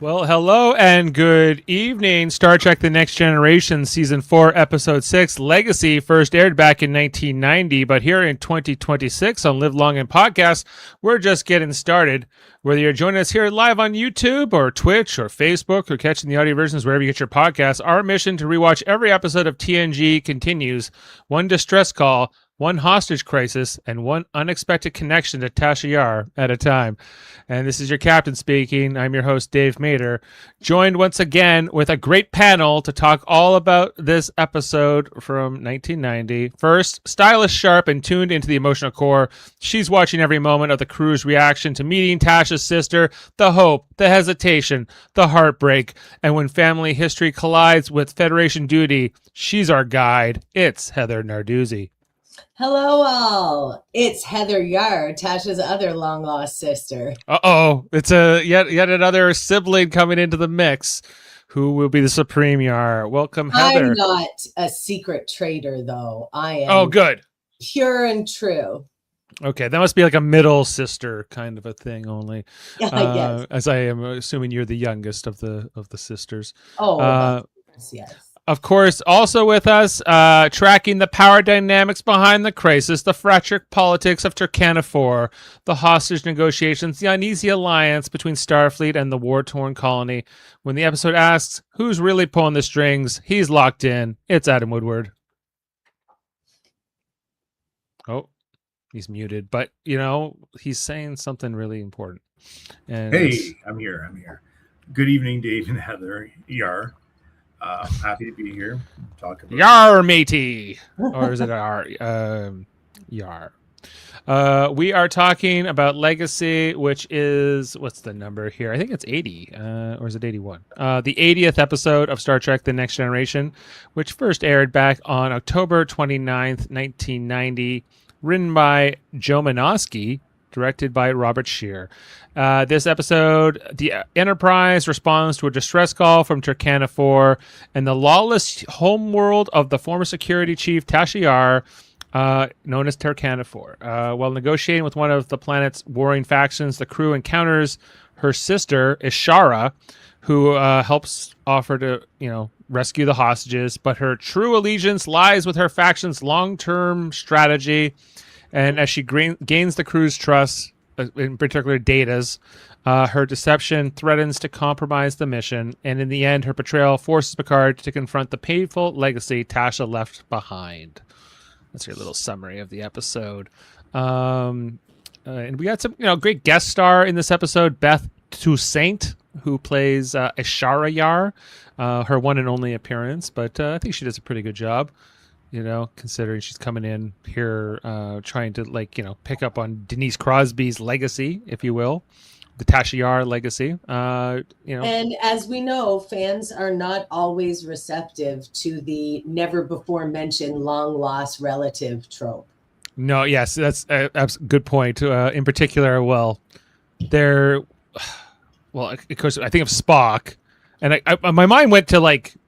Well, hello and good evening. Star Trek The Next Generation, Season 4, Episode 6, Legacy, first aired back in 1990, but here in 2026 on Live Long and Podcast, we're just getting started. Whether you're joining us here live on YouTube or Twitch or Facebook or catching the audio versions wherever you get your podcasts, our mission to rewatch every episode of TNG continues. One distress call, one hostage crisis, and one unexpected connection to Tasha Yar at a time. And this is your captain speaking. I'm your host, Dave Mater, joined once again with a great panel to talk all about this episode from 1990. First, stylish, sharp, and tuned into the emotional core. She's watching every moment of the crew's reaction to meeting Tasha's sister, the hope, the hesitation, the heartbreak, and when family history collides with Federation duty, she's our guide. It's Heather Narduzzi. Hello, all. It's Heather Yar, Tasha's other long-lost sister. Uh-oh. It's yet another sibling coming into the mix. Who will be the Supreme Yar? Welcome, Heather. I'm not a secret traitor, though. I am Oh, good. pure and true. Okay, that must be like a middle sister kind of a thing only. Yes. As I am assuming you're the youngest of the sisters. Oh, yes. Of course, also with us, tracking the power dynamics behind the crisis, the fractured politics of Turkana IV, the hostage negotiations, the uneasy alliance between Starfleet and the war-torn colony. When the episode asks, who's really pulling the strings, he's locked in. It's Adam Woodward. Oh, he's muted, but, he's saying something really important. And hey, I'm here. Good evening, Dave and Heather Yar. Happy to be here. Talk about Yar, matey. Or is it Yar? Yar. We are talking about Legacy, which is, what's the number here? I think it's 80, or is it 81? The 80th episode of Star Trek The Next Generation, which first aired back on October 29th, 1990, written by Joe Menosky, directed by Robert Scheer. This episode, the Enterprise responds to a distress call from Turkana IV and the lawless homeworld of the former security chief Tasha Yar, known as Turkana IV. While negotiating with one of the planet's warring factions, the crew encounters her sister, Ishara, who helps offer to, rescue the hostages, but her true allegiance lies with her faction's long-term strategy. And as she gains the crew's trust, in particular Data's, her deception threatens to compromise the mission. And in the end, her betrayal forces Picard to confront the painful legacy Tasha left behind. That's your little summary of the episode. And we got some, great guest star in this episode, Beth Toussaint, who plays Ishara Yar, her one and only appearance. But I think she does a pretty good job. Considering she's coming in here trying to, pick up on Denise Crosby's legacy, if you will, the Tasha Yar legacy. And as we know, fans are not always receptive to the never before mentioned long lost relative trope. No, yes, that's a good point. In particular, of course, I think of Spock, and my mind went to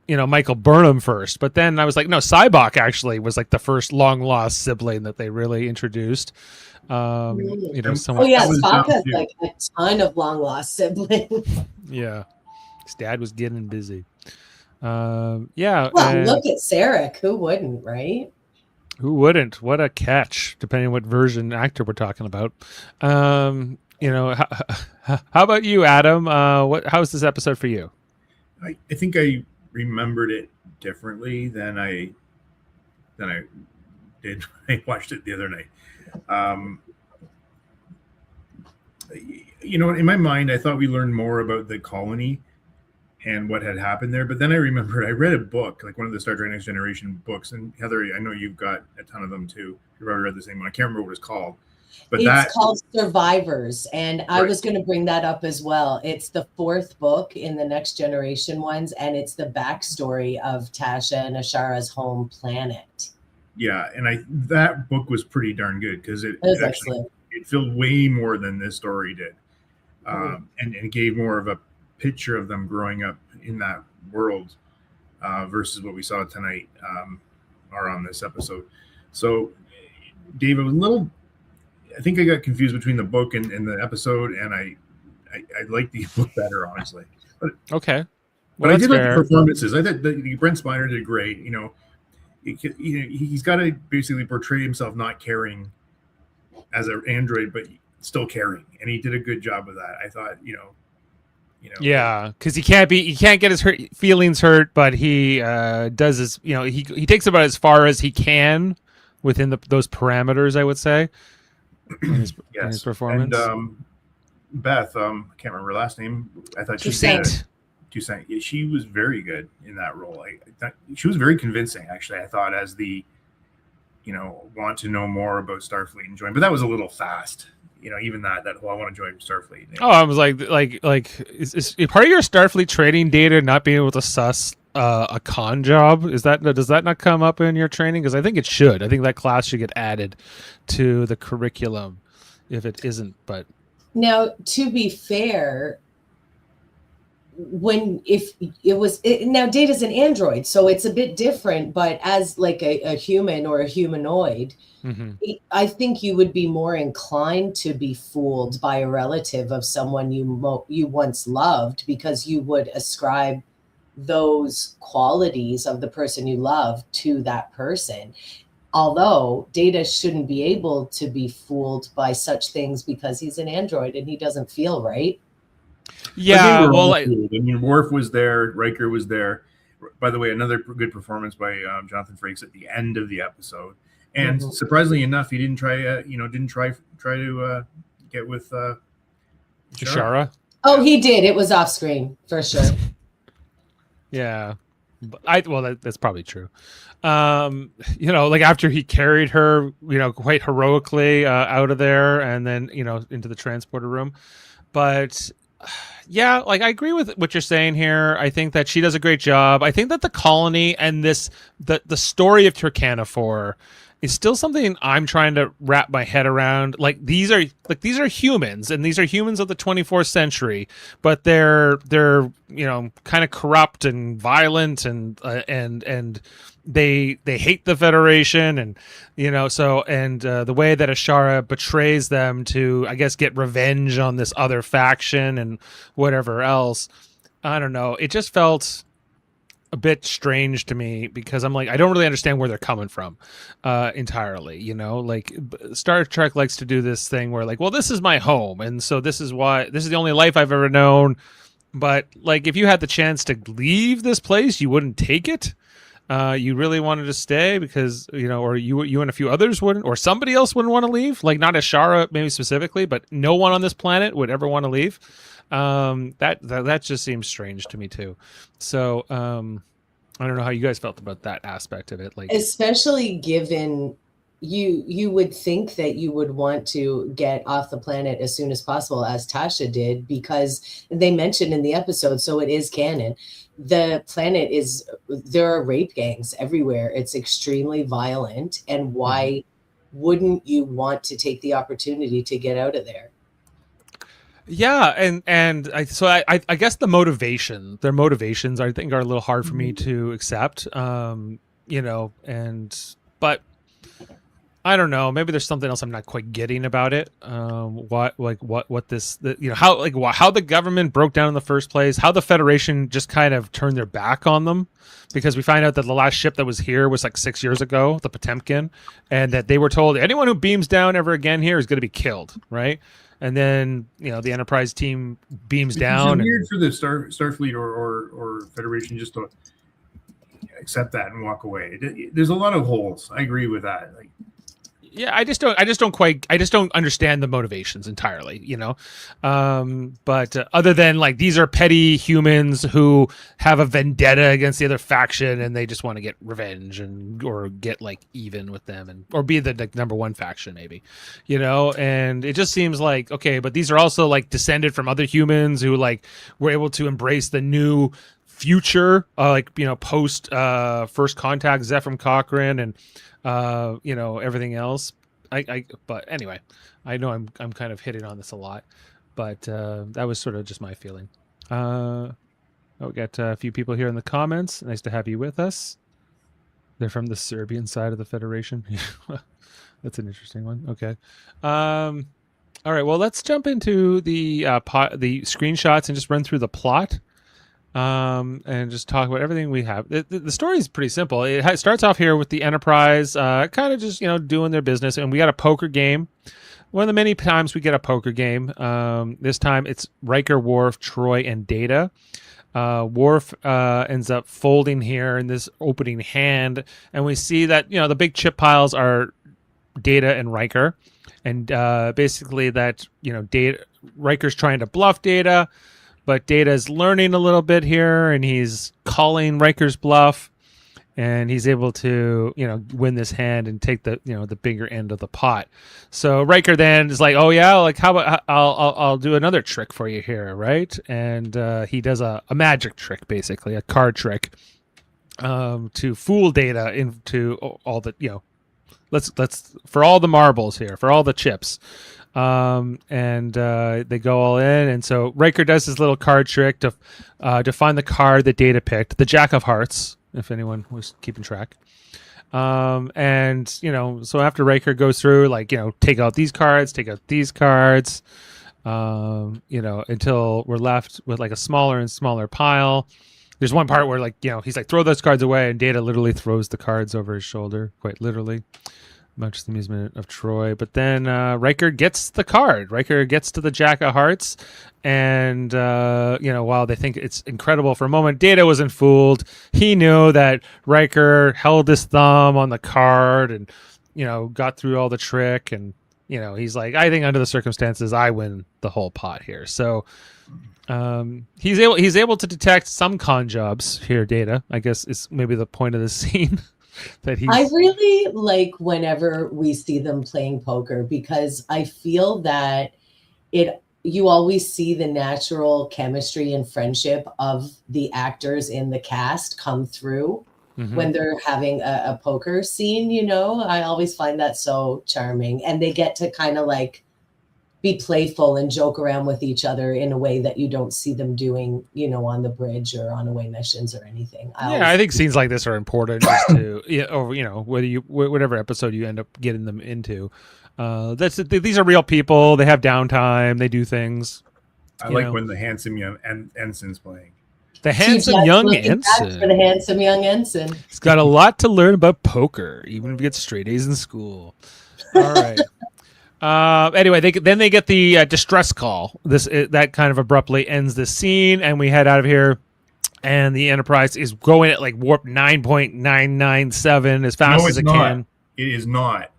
Michael Burnham first, but then I was like, no, Cybok actually was the first long lost sibling that they really introduced. Spock has a ton of long lost siblings. Yeah, his dad was getting busy. Well, look at Sarek. Who wouldn't, right? Who wouldn't? What a catch! Depending on what version actor we're talking about. How about you, Adam? How's this episode for you? I think I remembered it differently than I did when I watched it the other night. In my mind, I thought we learned more about the colony and what had happened there. But then I remembered I read a book, one of the Star Trek Next Generation books. And Heather, I know you've got a ton of them too. You've already read the same one. I can't remember what it's called. But it's called Survivors, and I was going to bring that up as well. It's the fourth book in the Next Generation ones, and it's the backstory of Tasha and Ishara's home planet. Yeah, and that book was pretty darn good because it filled way more than this story did, and it gave more of a picture of them growing up in that world versus what we saw tonight or on this episode. So, Dave, I think I got confused between the book and the episode, and I I like the book better, honestly. But Okay. but Well, I that's did like the fair. performances. I thought Brent Spiner did great. He's got to basically portray himself not caring as an android, but still caring, and he did a good job of that. I thought, Yeah, because he can't get his feelings hurt, but he does his, he takes about as far as he can within those parameters, I would say, in his yes. performance. And Beth, I can't remember her last name. I thought she Toussaint. Toussaint. She was very good in that role. She was very convincing, actually. I thought, as the want to know more about Starfleet and join, but that was a little fast. Even that whole I want to join Starfleet. Oh, I was like, is part of your Starfleet training data not being able to suss a con job? Does that not come up in your training? Because I think it should. I think that class should get added to the curriculum if it isn't. But now, to be fair, now Data's an android, so it's a bit different, but as like a human or a humanoid, I think you would be more inclined to be fooled by a relative of someone you once loved, because you would ascribe those qualities of the person you love to that person. Although Data shouldn't be able to be fooled by such things because he's an android and he doesn't feel right. Yeah, well, Worf was there, Riker was there. By the way, another good performance by Jonathan Frakes at the end of the episode. And surprisingly enough, he didn't try to get with Ishara. Oh, he did. It was off screen for sure. Yeah, that's probably true. Like after he carried her, quite heroically out of there, and then into the transporter room, but. Yeah, like I agree with what you're saying here. I think that she does a great job. I think that the colony and the story of Turkana IV is still something I'm trying to wrap my head around. These are humans, and these are humans of the 24th century, but they're kind of corrupt and violent and they hate the Federation, and the way that Ishara betrays them to, I guess, get revenge on this other faction and whatever else. I don't know. It just felt a bit strange to me, because I'm like, I don't really understand where they're coming from entirely. Star Trek likes to do this thing where well, this is my home, and so this is the only life I've ever known. But if you had the chance to leave this place, you wouldn't take it. You really wanted to stay because, or you and a few others wouldn't, or somebody else wouldn't want to leave. Not Ishara maybe specifically, but no one on this planet would ever want to leave. That just seems strange to me too. So I don't know how you guys felt about that aspect of it. Especially given you would think that you would want to get off the planet as soon as possible, as Tasha did, because they mentioned in the episode, so it is canon, the planet there are rape gangs everywhere. It's extremely violent. And why wouldn't you want to take the opportunity to get out of there? Yeah, and I guess their motivations I think are a little hard for me to accept. But I don't know. Maybe there's something else I'm not quite getting about it. How the government broke down in the first place, how the Federation just kind of turned their back on them, because we find out that the last ship that was here was 6 years ago, the Potemkin, and that they were told anyone who beams down ever again here is going to be killed, right? And then the Enterprise team beams down. It's weird for the Starfleet or Federation just to accept that and walk away. There's a lot of holes. I agree with that. Yeah, I just don't understand the motivations entirely, But other than these are petty humans who have a vendetta against the other faction, and they just want to get revenge or get even with them, or be the number one faction maybe, And it just seems okay, but these are also descended from other humans who were able to embrace the new future, post First Contact, Zephyr Cochrane, and everything else. But anyway, I know I'm kind of hitting on this a lot, but that was sort of just my feeling. We got a few people here in the comments. Nice to have you with us. They're from the Serbian side of the Federation. That's an interesting one. Okay. All right, well, let's jump into the the screenshots and just run through the plot, and just talk about everything we have. The story is pretty simple. It starts off here with the Enterprise, kind of just doing their business, and we got a poker game. One of the many times we get a poker game. This time it's Riker, Worf, Troy, and Data. Worf ends up folding here in this opening hand, and we see that the big chip piles are Data and Riker. And basically that, Data, Riker's trying to bluff Data, but Data's learning a little bit here, and he's calling Riker's bluff, and he's able to, win this hand and take the, the bigger end of the pot. So Riker then is like, oh yeah, like how about I'll do another trick for you here, right? And he does a magic trick, basically a card trick, to fool Data into all the, let's for all the marbles here, for all the chips, and they go all in. And so Riker does his little card trick to find the card that Data picked, the Jack of Hearts, if anyone was keeping track. And so after Riker goes through, like, take out these cards, until we're left with like a smaller and smaller pile. There's one part where, like, he's like, throw those cards away, and Data literally throws the cards over his shoulder, quite literally, much to the amusement of Troy. But then Riker gets the card. Riker gets to the Jack of Hearts, and while they think it's incredible for a moment, Data wasn't fooled. He knew that Riker held his thumb on the card and got through all the trick, and he's like, I think under the circumstances, I win the whole pot here. So. He's able to detect some con jobs here. Data, I guess, is maybe the point of the scene. That I really like whenever we see them playing poker, because I feel that you always see the natural chemistry and friendship of the actors in the cast come through when they're having a poker scene. I always find that so charming, and they get to kind of like be playful and joke around with each other in a way that you don't see them doing, on the bridge or on away missions or anything. I think scenes like this are important just to, whatever episode you end up getting them into. These are real people. They have downtime. They do things. I like when the handsome young ensign's playing. The handsome young ensign. For the handsome young ensign. He's got a lot to learn about poker, even if he gets straight A's in school. All right. Anyway, they get the distress call. That kind of abruptly ends the scene, and we head out of here. And the Enterprise is going at like warp 9.997 as fast as it can. It is not.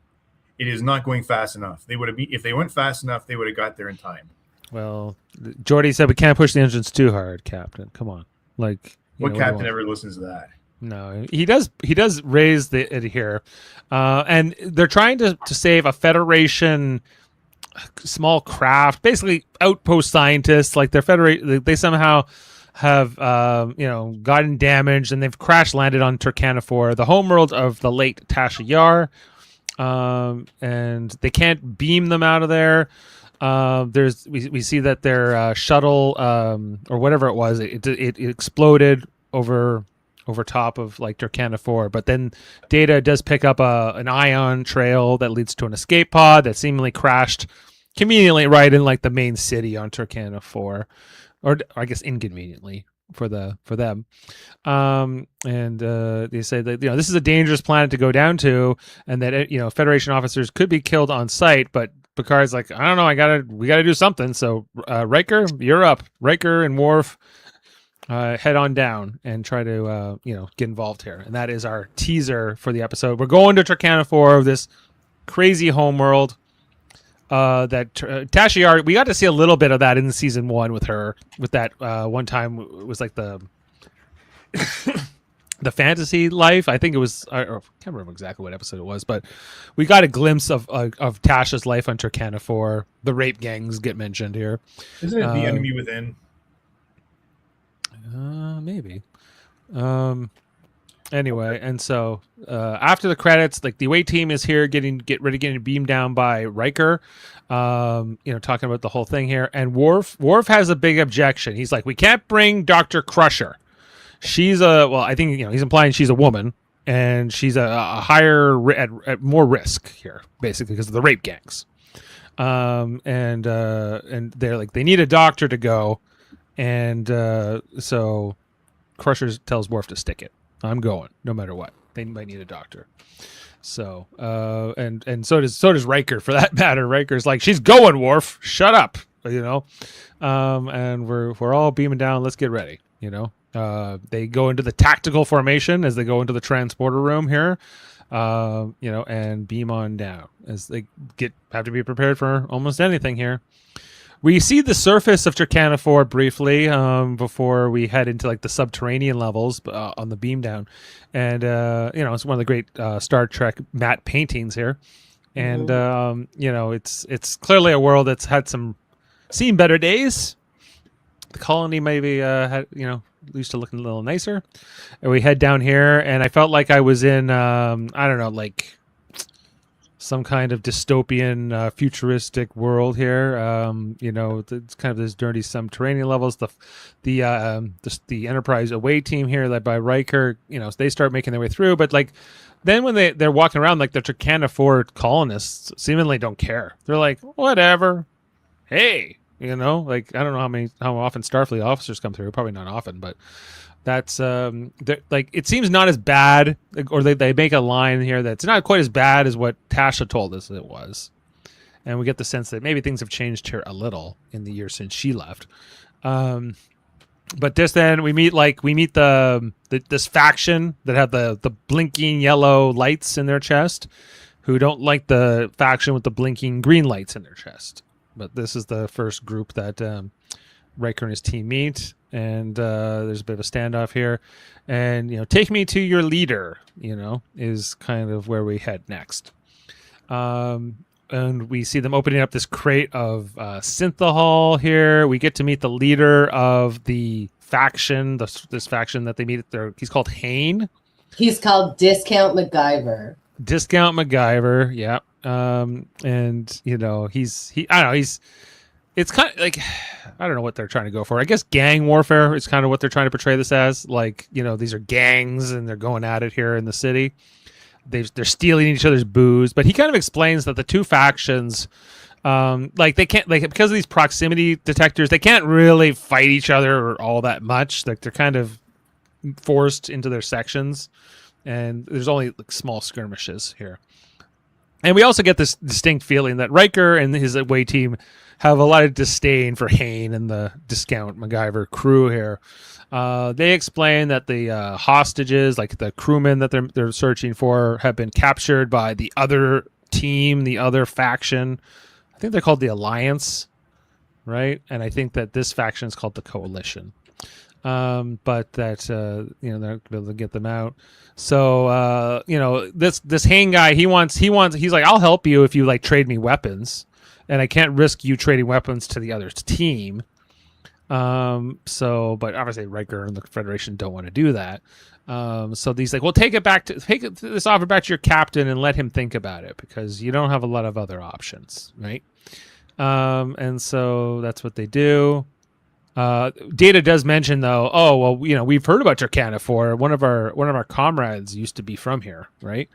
It is not going fast enough. If they went fast enough, they would have got there in time. Well, Geordi said we can't push the engines too hard, Captain. Come on, like what captain ever listens to that? No, he does. He does raise it here, and they're trying to save a Federation small craft, basically outpost scientists. Like they somehow have gotten damaged, and they've crash landed on Turkana IV, the homeworld of the late Tasha Yar, and they can't beam them out of there. We see that their shuttle or whatever it was, it exploded over top of like Turkana IV, but then Data does pick up an ion trail that leads to an escape pod that seemingly crashed conveniently right in like the main city on Turkana IV, or I guess inconveniently for them. And they say that this is a dangerous planet to go down to, and that Federation officers could be killed on sight. But Picard's like, I don't know, we gotta do something. So Riker, you're up. Riker and Worf. Head on down and try to get involved here, and that is our teaser for the episode. We're going to Turkana IV, this crazy homeworld. That Tasha Yar, we got to see a little bit of that in season 1 with her. With that one time, it was like the the fantasy life. I think it was. I can't remember exactly what episode it was, but we got a glimpse of Tasha's life on Turkana IV. The rape gangs get mentioned here. Isn't it The Enemy Within? Maybe. Anyway, and so after the credits, like the away team is here getting beamed down by Riker, talking about the whole thing here. And Worf has a big objection. He's like, we can't bring Dr. Crusher. She's I think he's implying she's a woman, and she's a higher at more risk here, basically because of the rape gangs. and they're like they need a doctor to go, and so Crusher tells Worf to stick it. I'm going, no matter what. They might need a doctor. So and so does Riker for that matter. Riker's like, she's going, Worf. Shut up, and we're all beaming down. Let's get ready. They go into the tactical formation as they go into the transporter room here. And beam on down as they have to be prepared for almost anything here. We see the surface of Turkana IV briefly before we head into like the subterranean levels on the beam down, and it's one of the great Star Trek matte paintings here, and it's clearly a world that's had seen better days. The colony maybe used to look a little nicer, and we head down here, and I felt like I was in I don't know, like some kind of dystopian futuristic world here. It's kind of this dirty subterranean levels. The Enterprise away team here, led by Riker, they start making their way through, but like then when they're walking around, like the Turkana IV colonists seemingly don't care. They're like, whatever. Hey, like I don't know how often Starfleet officers come through. Probably not often, but that's like it seems not as bad, or they make a line here that's not quite as bad as what Tasha told us it was, and we get the sense that maybe things have changed here a little in the year since she left. But just then we meet this faction that have the blinking yellow lights in their chest, who don't like the faction with the blinking green lights in their chest. But this is the first group that Riker and his team meet, and there's a bit of a standoff here. And, take me to your leader, is kind of where we head next. And we see them opening up this crate of synthahol here. We get to meet the leader of the faction, this faction that they meet there. He's called Hane. He's called Discount MacGyver. Discount MacGyver, yeah. And it's kind of like, I don't know what they're trying to go for. I guess gang warfare is kind of what they're trying to portray this as. Like, these are gangs and they're going at it here in the city. They're stealing each other's booze, but he kind of explains that the two factions, they can't, because of these proximity detectors, they can't really fight each other all that much. Like they're kind of forced into their sections, and there's only like small skirmishes here. And we also get this distinct feeling that Riker and his away team have a lot of disdain for Hane and the Discount MacGyver crew here. They explain that the hostages, like the crewmen that they're searching for, have been captured by the other team, the other faction. I think they're called the Alliance, right? And I think that this faction is called the Coalition. But that they're able to get them out. So this Hane guy, he's like, I'll help you if you like trade me weapons, and I can't risk you trading weapons to the other team. But obviously Riker and the Federation don't want to do that. So he's like, well, take this offer back to your captain and let him think about it, because you don't have a lot of other options, right? And so that's what they do. Data does mention though, we've heard about Turkana IV. One of our comrades used to be from here, right?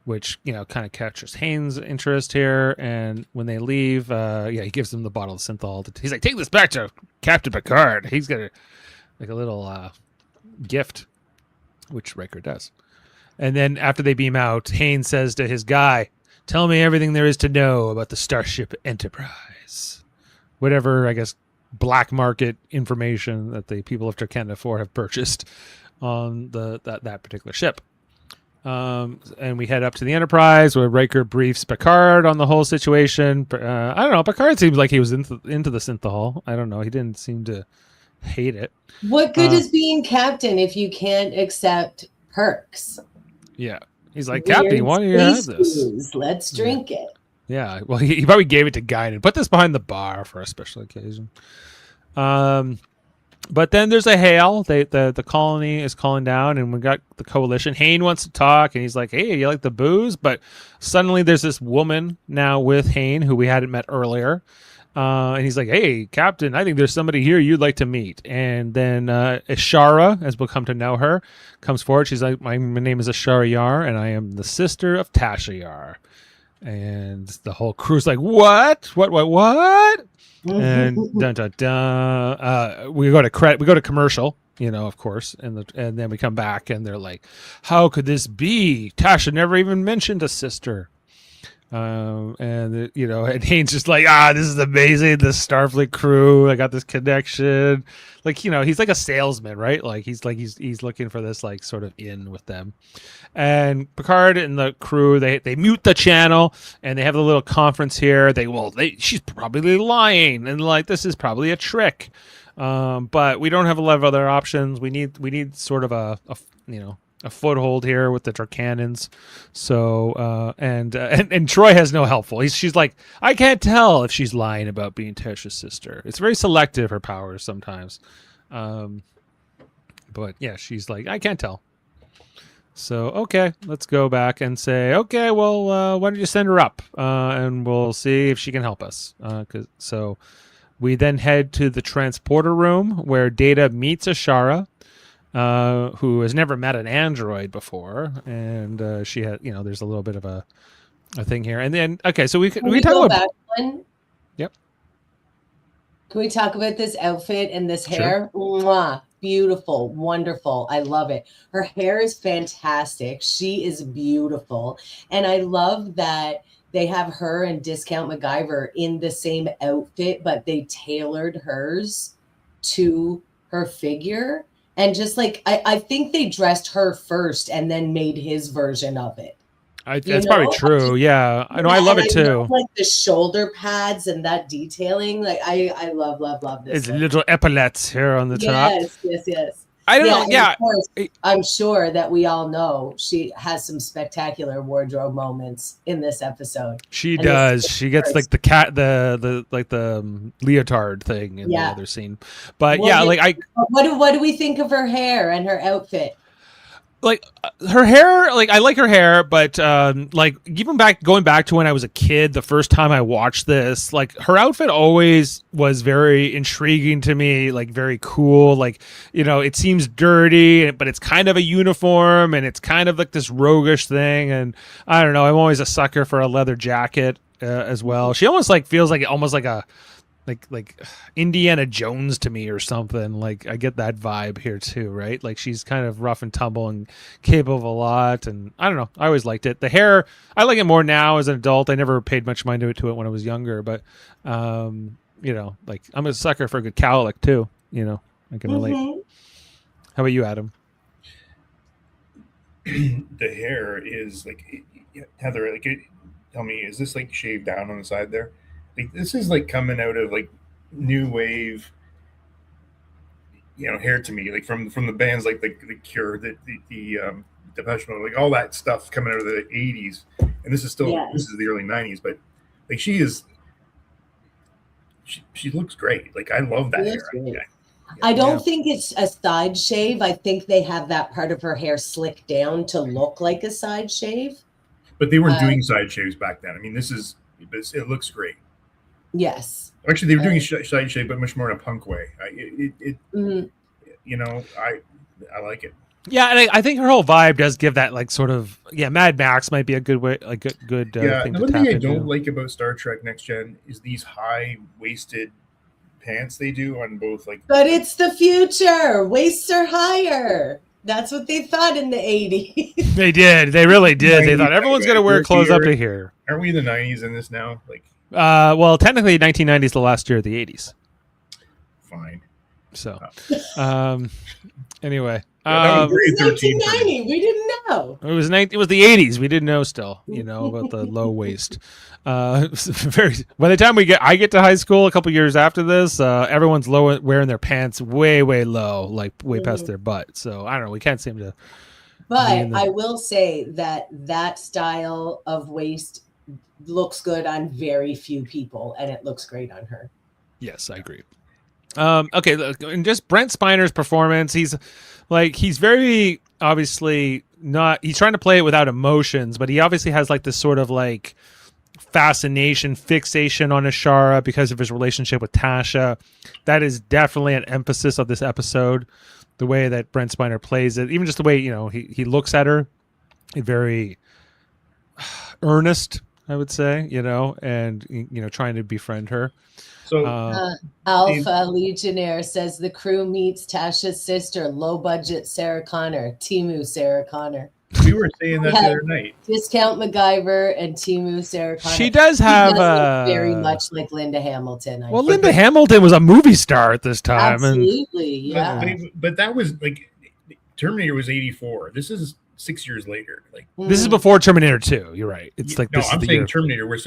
Which, kind of captures Hane's interest here. And when they leave, he gives them the bottle of synthol. He's like, take this back to Captain Picard. He's got a little gift, which Riker does. And then after they beam out, Hane says to his guy, tell me everything there is to know about the Starship Enterprise. Whatever, I guess, black market information that the people of Turkana IV have purchased on that particular ship. And we head up to the Enterprise, where Riker briefs Picard on the whole situation. I don't know. Picard seems like he was into the synthahol. I don't know. He didn't seem to hate it. What good is being captain if you can't accept perks? Yeah. He's like, Captain, why do you have this? Let's drink it. Yeah. Well, he probably gave it to Guinan. Put this behind the bar for a special occasion. But then there's a hail. The colony is calling down, and we got the Coalition. Hane wants to talk, and he's like, hey, you like the booze? But suddenly there's this woman now with Hane who we hadn't met earlier. And he's like, hey, Captain, I think there's somebody here you'd like to meet. And then Ishara, as we'll come to know her, comes forward. She's like, my name is Ishara Yar, and I am the sister of Tasha Yar. And the whole crew's like, what? And dun dun dun. We go to commercial, of course, and then we come back and they're like, how could this be? Tasha never even mentioned a sister. And Haynes just like, this is amazing. The Starfleet crew, I got this connection. Like, he's like a salesman, right? Like he's looking for this like sort of in with them. And Picard and the crew, they mute the channel and they have a little conference here. She's probably lying and like this is probably a trick. But we don't have a lot of other options. We need sort of a foothold here with the Turkanans. So and Troy has no helpful. She's like, I can't tell if she's lying about being Tasha's sister. It's very selective, her powers sometimes. But yeah, she's like, I can't tell. So okay, let's go back and say, okay, well, why don't you send her up and we'll see if she can help us. So we then head to the transporter room where Data meets Ishara, who has never met an android before, and she had, there's a little bit of a thing here, and then okay, so we talk about back one? Yep. Can we talk about this outfit and this hair? Sure. Mwah. Beautiful, wonderful. I love it. Her hair is fantastic. She is beautiful, and I love that they have her and Discount MacGyver in the same outfit, but they tailored hers to her figure. And just like, I think they dressed her first and then made his version of it. That's probably true. Yeah. I know. I love it too. Like the shoulder pads and that detailing. Like I love this. It's little epaulets here on the top. Yes. I don't know. Yeah. Of course, I'm sure that we all know she has some spectacular wardrobe moments in this episode. She does. She gets like the cat, the leotard thing in the other scene. But what do we think of her hair and her outfit? Like her hair, like I like her hair, but like even going back to when I was a kid, the first time I watched this, like her outfit always was very intriguing to me, like very cool. Like, it seems dirty, but it's kind of a uniform and it's kind of like this roguish thing. And I don't know, I'm always a sucker for a leather jacket as well. She almost like feels like a like Indiana Jones to me or something. Like I get that vibe here too, right? Like she's kind of rough and tumble and capable of a lot, and I don't know, I always liked it. The hair, I like it more now as an adult. I never paid much mind to it when I was younger, but like I'm a sucker for a good cowlick too, I can relate. How about you, Adam? The hair is like, Heather, like tell me, is this like shaved down on the side there? Like this is like coming out of like new wave, hair to me, like from the bands like the Cure, the Depeche Mode, like all that stuff coming out of the 80s, and this is still this is the early 90s, but like she looks great. Like I love that hair. I don't think it's a side shave. I think they have that part of her hair slicked down to look like a side shave. But they weren't doing side shaves back then. I mean, it looks great. Yes. Actually, they were doing side shave, but much more in a punk way. I like it. Yeah, and I think her whole vibe does give that like sort of Mad Max might be a good way, like good thing to one tap thing I into. don't like about Star Trek Next Gen is these high waisted pants they do on both like. But it's the future. Waists are higher. That's what they thought in the 80s. They did. They really did. They thought everyone's going to wear clothes up to here. Aren't we in the 90s in this now? Like. Well, technically 1990 is the last year of the 80s. Fine. So, anyway. It was 1990. We didn't know. It was the 80s. We didn't know still, about the low waist. By the time I get to high school a couple years after this, everyone's wearing their pants way, way low, like way past their butt. So I don't know. We can't seem to. But I will say that style of waist looks good on very few people, and it looks great on her. Yes, I agree. Okay, and just Brent Spiner's performance, he's very obviously not, he's trying to play it without emotions, but he obviously has like this sort of like fixation on Ishara because of his relationship with Tasha. That is definitely an emphasis of this episode, the way that Brent Spiner plays it, even just the way, he looks at her, very earnest. I would say, and trying to befriend her. So Alpha Legionnaire says the crew meets Tasha's sister, low budget Sarah Connor, Timu Sarah Connor. We were saying that the other night. Discount MacGyver and Timu Sarah Connor. She does have look very much like Linda Hamilton. Linda Hamilton was a movie star at this time. Absolutely, yeah. But that was like Terminator was 84. This is 6 years later. Like this is before Terminator 2. You're right. It's like no, this I'm is the saying year. Terminator, where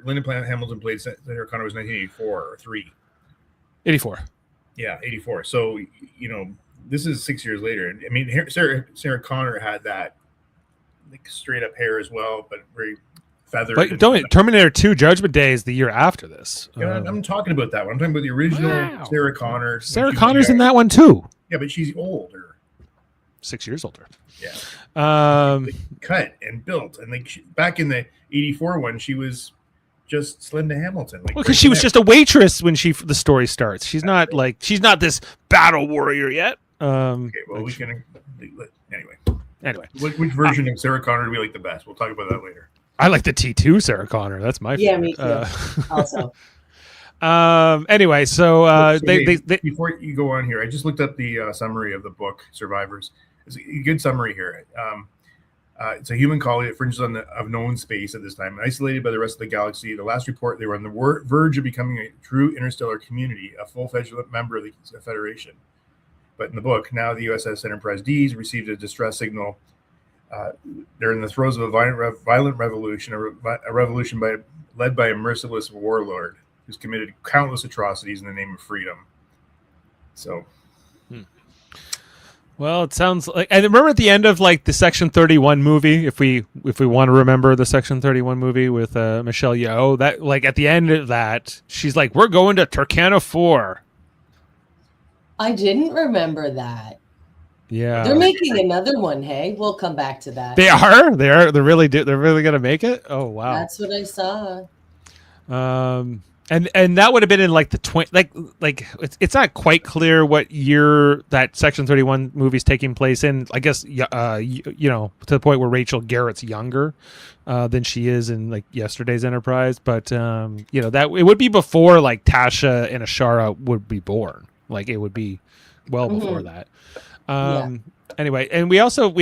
Linda Hamilton played Sarah Connor was 1984 or 3. 84. Yeah, 84. So this is 6 years later. I mean, Sarah Connor had that like straight up hair as well, but very feathered. But Terminator 2 Judgment Day is the year after this. I'm talking about that one. I'm talking about the original Sarah Connor. Sarah Connor's in that one too. Yeah, but she's older. 6 years older. Yeah. Cut and built, and like back in the 84 one, she was just Linda Hamilton. Like, because she was just a waitress when the story starts. She's not this battle warrior yet. Okay, well, we can anyway. Which version of Sarah Connor do we like the best? We'll talk about that later. I like the T2 Sarah Connor. That's my favorite. Yeah, me too. Also. Anyway, so they before you go on here, I just looked up the summary of the book Survivors. It's a good summary here. It's a human colony that fringes on of known space at this time, isolated by the rest of the galaxy. The last report, they were on the verge of becoming a true interstellar community, a full-fledged member of the Federation. But in the book, now the USS Enterprise D has received a distress signal. They're in the throes of a violent revolution, a revolution led by a merciless warlord who's committed countless atrocities in the name of freedom. So... Well, it sounds like, and remember at the end of like the Section 31 movie, if we want to remember the Section 31 movie with Michelle Yeoh, that like at the end of that, she's like, "We're going to Turkana IV." I didn't remember that. Yeah, they're making another one. Hey, we'll come back to that. They are. They're really gonna make it. Oh wow, that's what I saw. And that would have been in like the like it's not quite clear what year that Section 31 movie's taking place in. I guess to the point where Rachel Garrett's younger than she is in like yesterday's Enterprise, but that it would be before like Tasha and Ishara would be born. Like it would be well before that. Anyway, and we as Data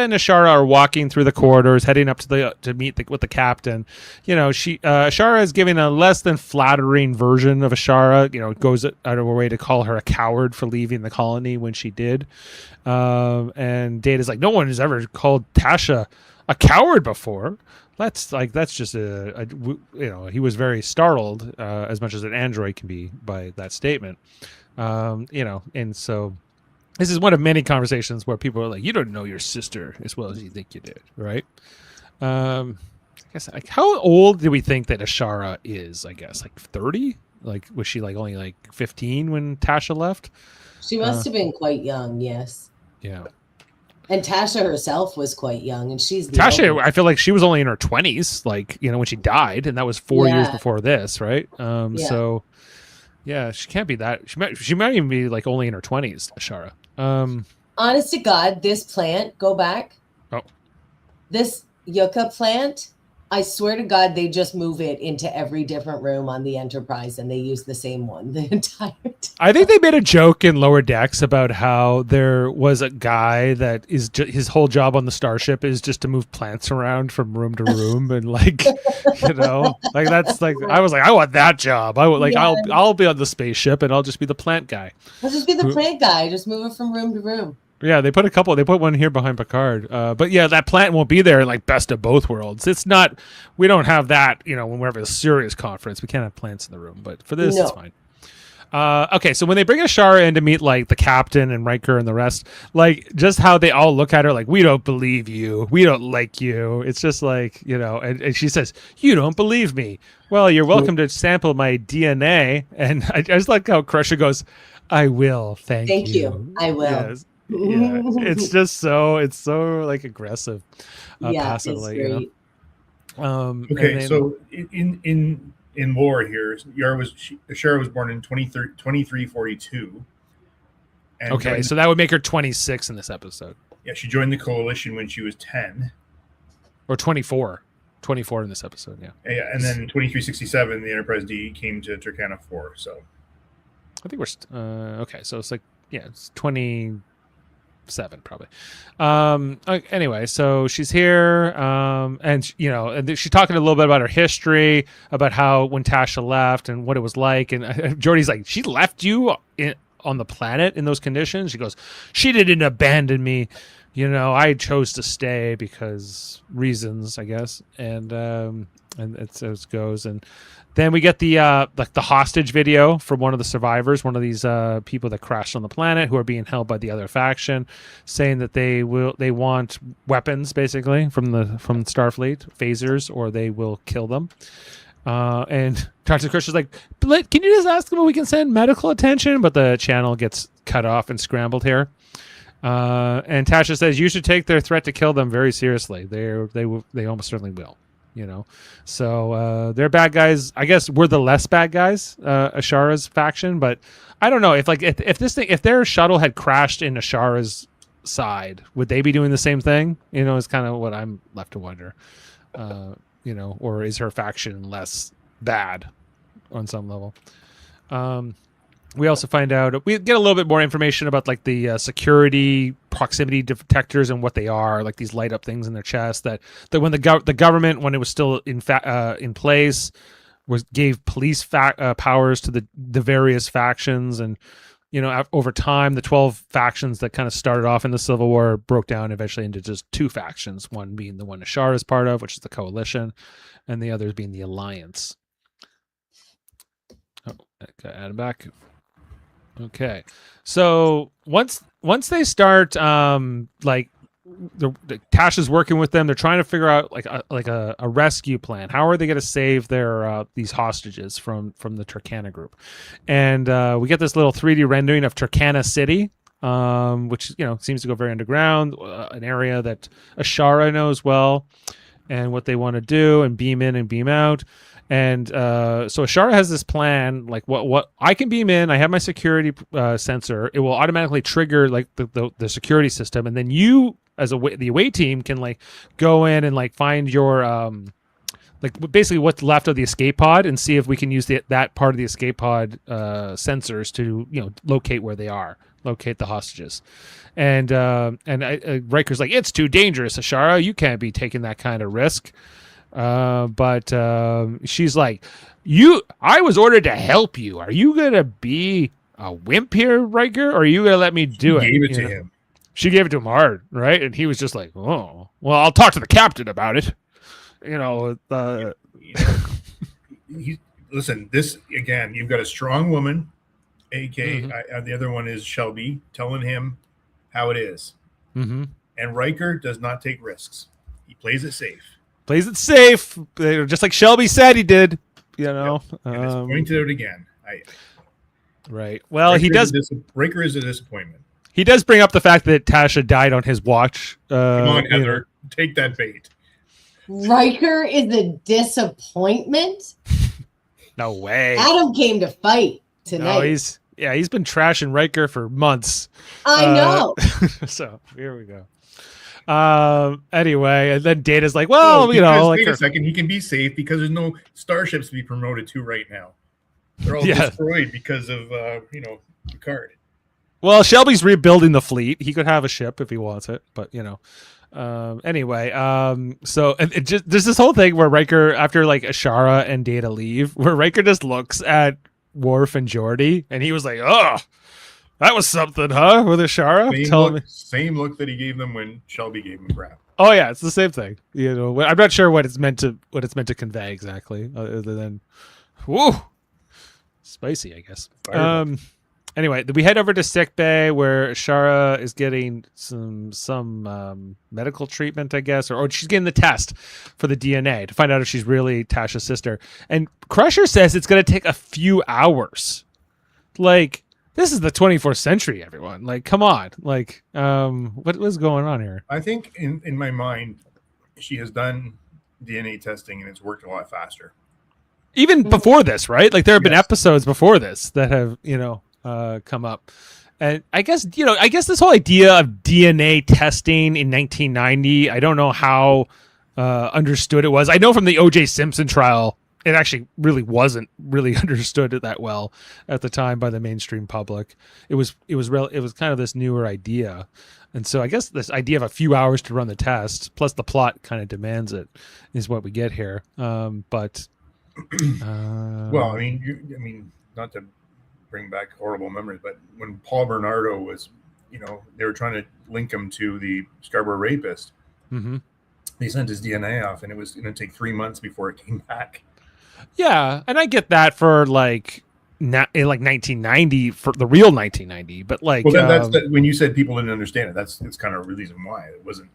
and Ishara are walking through the corridors, heading up to meet with the captain. Ishara is giving a less than flattering version of Ishara. Goes out of her way to call her a coward for leaving the colony when she did. And Data's like, no one has ever called Tasha a coward before. That's just he was very startled, as much as an android can be by that statement. And so. This is one of many conversations where people are like, "You don't know your sister as well as you think you did," right? I guess like how old do we think that Ishara is? I guess like 30. Like was she like only like 15 when Tasha left? She must have been quite young. Yes. Yeah. And Tasha herself was quite young, and she's Tasha. oldest. I feel like she was only in her 20s, like when she died, and that was 4 years before this, right? So. Yeah, she can't be that. She might even be like only in her 20s, Ishara. Honest to God, this plant, go back. Oh. This yucca plant, I swear to God, they just move it into every different room on the Enterprise, and they use the same one the entire time. I think they made a joke in Lower Decks about how there was a guy that is his whole job on the starship is just to move plants around from room to room, and like, like that's like I was like, I want that job. I would like I'll be on the spaceship and I'll just be the plant guy. I'll just be the plant guy, just move it from room to room. Yeah, they put one here behind Picard. But yeah, that plant won't be there in like Best of Both Worlds. It's not, we don't have that, when we're having a serious conference. We can't have plants in the room, but for this, it's fine. Okay, so when they bring Ishara in to meet like the captain and Riker and the rest, like just how they all look at her like, we don't believe you. We don't like you. It's just like, and she says, you don't believe me. Well, you're welcome to sample my DNA. And I just like how Crusher goes, I will. Thank you. I will. Yes. Yeah, it's just so like aggressive, passively. It's great. Okay, so in lore here, Ishara was born in 2342. Okay, so that would make her 26 in this episode. Yeah, she joined the coalition when she was 10. or 24. 24 in this episode, yeah. Yeah, and then 2367, the Enterprise D came to Turkana IV. So I think we're okay. So it's like, yeah, it's 27 probably. Anyway, so she's here, and she's talking a little bit about her history, about how when Tasha left and what it was like, and Geordi's like, she left you on the planet in those conditions. She goes, she didn't abandon me. I chose to stay because reasons, I guess. And it's as it goes. And then we get the hostage video from one of the survivors, one of these people that crashed on the planet who are being held by the other faction, saying that they want weapons basically from Starfleet, phasers, or they will kill them. And Dr. Krish is like, can you just ask them if we can send medical attention? But the channel gets cut off and scrambled here. And Tasha says you should take their threat to kill them very seriously. They almost certainly will, So they're bad guys. I guess we're the less bad guys, Ishara's faction. But I don't know if their shuttle had crashed in Ishara's side, would they be doing the same thing? Is kind of what I'm left to wonder. Or is her faction less bad on some level? We also find out, we get a little bit more information about like the security proximity detectors and what they are, like these light up things in their chest that when the government, when it was still in place, gave police powers to the various factions. And, over time, the 12 factions that kind of started off in the Civil War broke down eventually into just 2 factions, one being the one Ishara is part of, which is the Coalition, and the others being the Alliance. Oh, got added back. Okay, so once they start, Tasha's working with them. They're trying to figure out like a rescue plan. How are they going to save their these hostages from the Turkana group? And we get this little 3D rendering of Turkana City, which seems to go very underground, an area that Ishara knows well, and what they want to do and beam in and beam out. And so Ishara has this plan, like what I can beam in. I have my security sensor. It will automatically trigger like the security system, and then you, as the away team, can like go in and like find your like basically what's left of the escape pod and see if we can use that part of the escape pod sensors to locate where they are, locate the hostages. And Riker's like, it's too dangerous, Ishara. You can't be taking that kind of risk. But she's like, I was ordered to help you. Are you gonna be a wimp here, Riker, or are you gonna let me do it? Gave it to him. She gave it to him hard, right? And he was just like, oh, well, I'll talk to the captain about it. Listen, this again, you've got a strong woman, the other one is Shelby, telling him how it is. Mm-hmm. And Riker does not take risks. He plays it safe. Just like Shelby said he did, Yep. And it's pointed out again. Right. Well, Riker is a disappointment. He does bring up the fact that Tasha died on his watch. Come on, Heather, take that bait. Riker is a disappointment? No way. Adam came to fight tonight. No, he's been trashing Riker for months. I know. So here we go. Anyway, and then Data's like, well, wait a second, he can be safe because there's no starships to be promoted to right now. They're all destroyed because of Picard. Well, Shelby's rebuilding the fleet. He could have a ship if he wants it, but anyway, so there's this whole thing where Riker, after like Ishara and Data leave, where Riker just looks at Worf and Geordi, and he was like, oh, that was something, huh? With Ishara, same look that he gave them when Shelby gave him crap. Oh yeah, it's the same thing. I'm not sure what it's meant to convey exactly, other than, whoo, spicy, I guess. Anyway, we head over to sick bay where Ishara is getting some medical treatment, I guess, or she's getting the test for the DNA to find out if she's really Tasha's sister. And Crusher says it's going to take a few hours. Like, this is the 24th century, everyone. Like, come on. Like, what was going on here? I think in my mind, she has done DNA testing and it's worked a lot faster. Even before this, right? Like, there have been episodes before this that have, come up. And I guess this whole idea of DNA testing in 1990, I don't know how understood it was. I know from the O.J. Simpson trial, it actually really wasn't really understood that well at the time by the mainstream public. It was kind of this newer idea. And so I guess this idea of a few hours to run the test, plus the plot kind of demands it, is what we get here. Well, I mean, not to bring back horrible memories, but when Paul Bernardo was, they were trying to link him to the Scarborough rapist. Mm-hmm. They sent his DNA off, and it was going to take 3 months before it came back. Yeah, and I get that for like 1990, for the real 1990, but like, well, that's when you said people didn't understand it. That's kind of the reason why it wasn't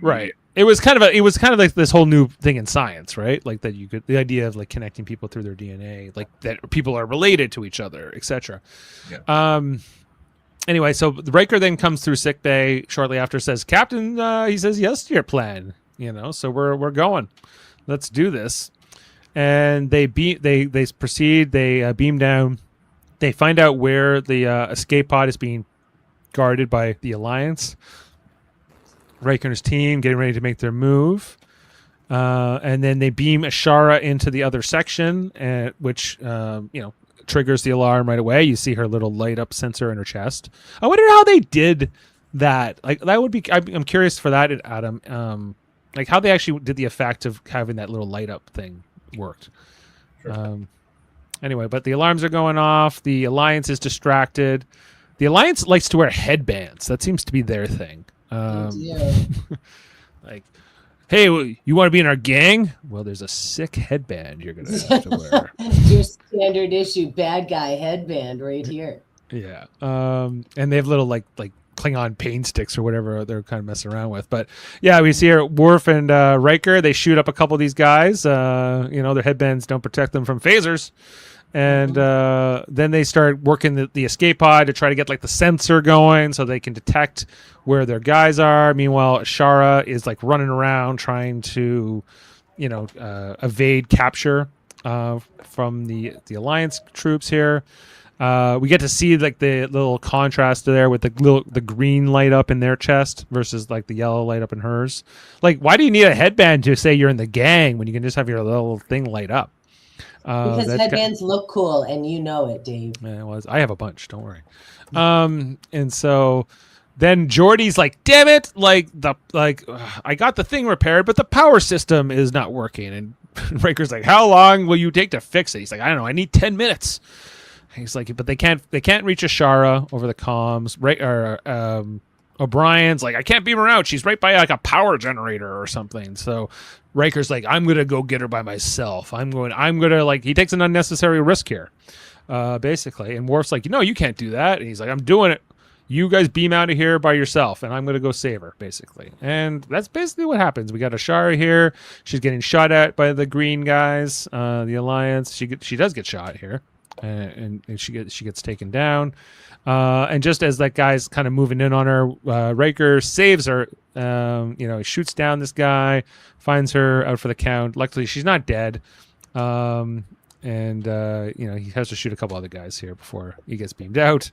right. It was kind of like this whole new thing in science, right? Like that the idea of like connecting people through their DNA, like that people are related to each other, etc. Yeah. Anyway, so Riker then comes through sickbay shortly after, says, "Captain," he says, "yes to your plan." So we're going. Let's do this. And they proceed. They beam down. They find out where the escape pod is being guarded by the Alliance. Riker and his team getting ready to make their move. And then they beam Ishara into the other section, which triggers the alarm right away. You see her little light up sensor in her chest. I wonder how they did that. Like that would be. I'm curious for that, Adam. Like how they actually did the effect of having that little light up thing worked. Sure. Anyway, but the alarms are going off. The Alliance is distracted. The Alliance likes to wear headbands. That seems to be their thing. Like, hey, you want to be in our gang? Well, there's a sick headband you're gonna have to wear. Your standard issue bad guy headband right here. Yeah. And they have little like Klingon pain sticks or whatever they're kind of messing around with. But yeah, we see here Worf and Riker. They shoot up a couple of these guys. Their headbands don't protect them from phasers. And then they start working the escape pod to try to get like the sensor going so they can detect where their guys are. Meanwhile, Ishara is like running around trying to, evade capture from the Alliance troops here. We get to see like the little contrast there with the green light up in their chest versus like the yellow light up in hers. Like, why do you need a headband to say you're in the gang when you can just have your little thing light up? Because headbands look cool, and you know it, Dave. Yeah, it was. I have a bunch. Don't worry. And so then Geordi's like, "Damn it! I got the thing repaired, but the power system is not working." And Riker's like, "How long will you take to fix it?" He's like, "I don't know. I need 10 minutes." He's like, "But they can't reach Ishara over the comms." Right? Or O'Brien's like, "I can't beam her out. She's right by like a power generator or something." So Riker's like, "I'm gonna go get her by myself. I'm gonna like." He takes an unnecessary risk here, basically. And Worf's like, "No, you can't do that." And he's like, "I'm doing it. You guys beam out of here by yourself, and I'm gonna go save her," basically. And that's basically what happens. We got Ishara here. She's getting shot at by the green guys, the Alliance. She does get shot here, and she gets taken down. And just as that guy's kind of moving in on her, Riker saves her. He shoots down this guy, finds her out for the count. Luckily, she's not dead. He has to shoot a couple other guys here before he gets beamed out.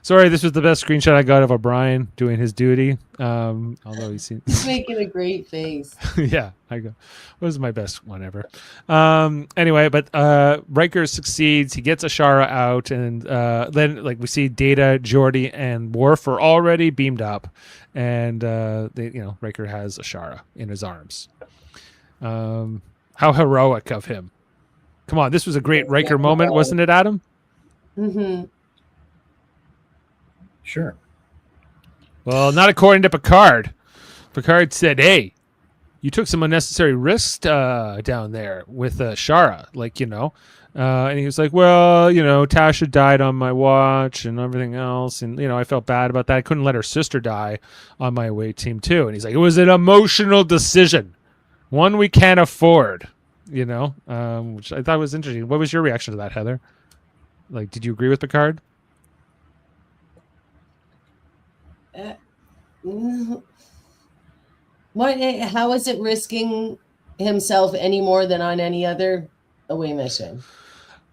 Sorry, this was the best screenshot I got of O'Brien doing his duty. Although he's making a great face. Yeah, it was my best one ever. Anyway, but Riker succeeds. He gets Ishara out, and then we see Data, Geordi, and Worf are already beamed up, and Riker has Ishara in his arms. How heroic of him! Come on, this was a great Riker moment, wasn't it, Adam? Mm-hmm. Sure. Well, not according to Picard. Picard said, "Hey, you took some unnecessary risks down there with Ishara, and he was like, "Well, Tasha died on my watch and everything else, and I felt bad about that. I couldn't let her sister die on my away team too." And he's like, "It was an emotional decision, one we can't afford." Which I thought was interesting. What was your reaction to that, Heather? Like, did you agree with Picard? How is it risking himself any more than on any other away mission?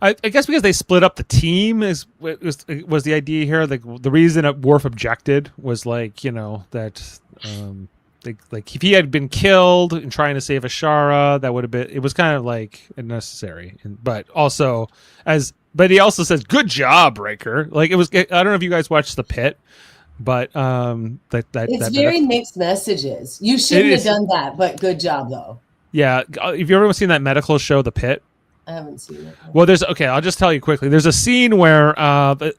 I guess because they split up the team was the idea here. Like the reason that Worf objected was that like if he had been killed in trying to save Ishara, that would have been. It was kind of like unnecessary, but he also says, "Good job, Riker." Like it was. I don't know if you guys watched The Pit, but it's very mixed messages. You shouldn't have done that, but good job though. Yeah, if you ever seen that medical show, The Pit. I haven't seen it. Well, I'll just tell you quickly. There's a scene where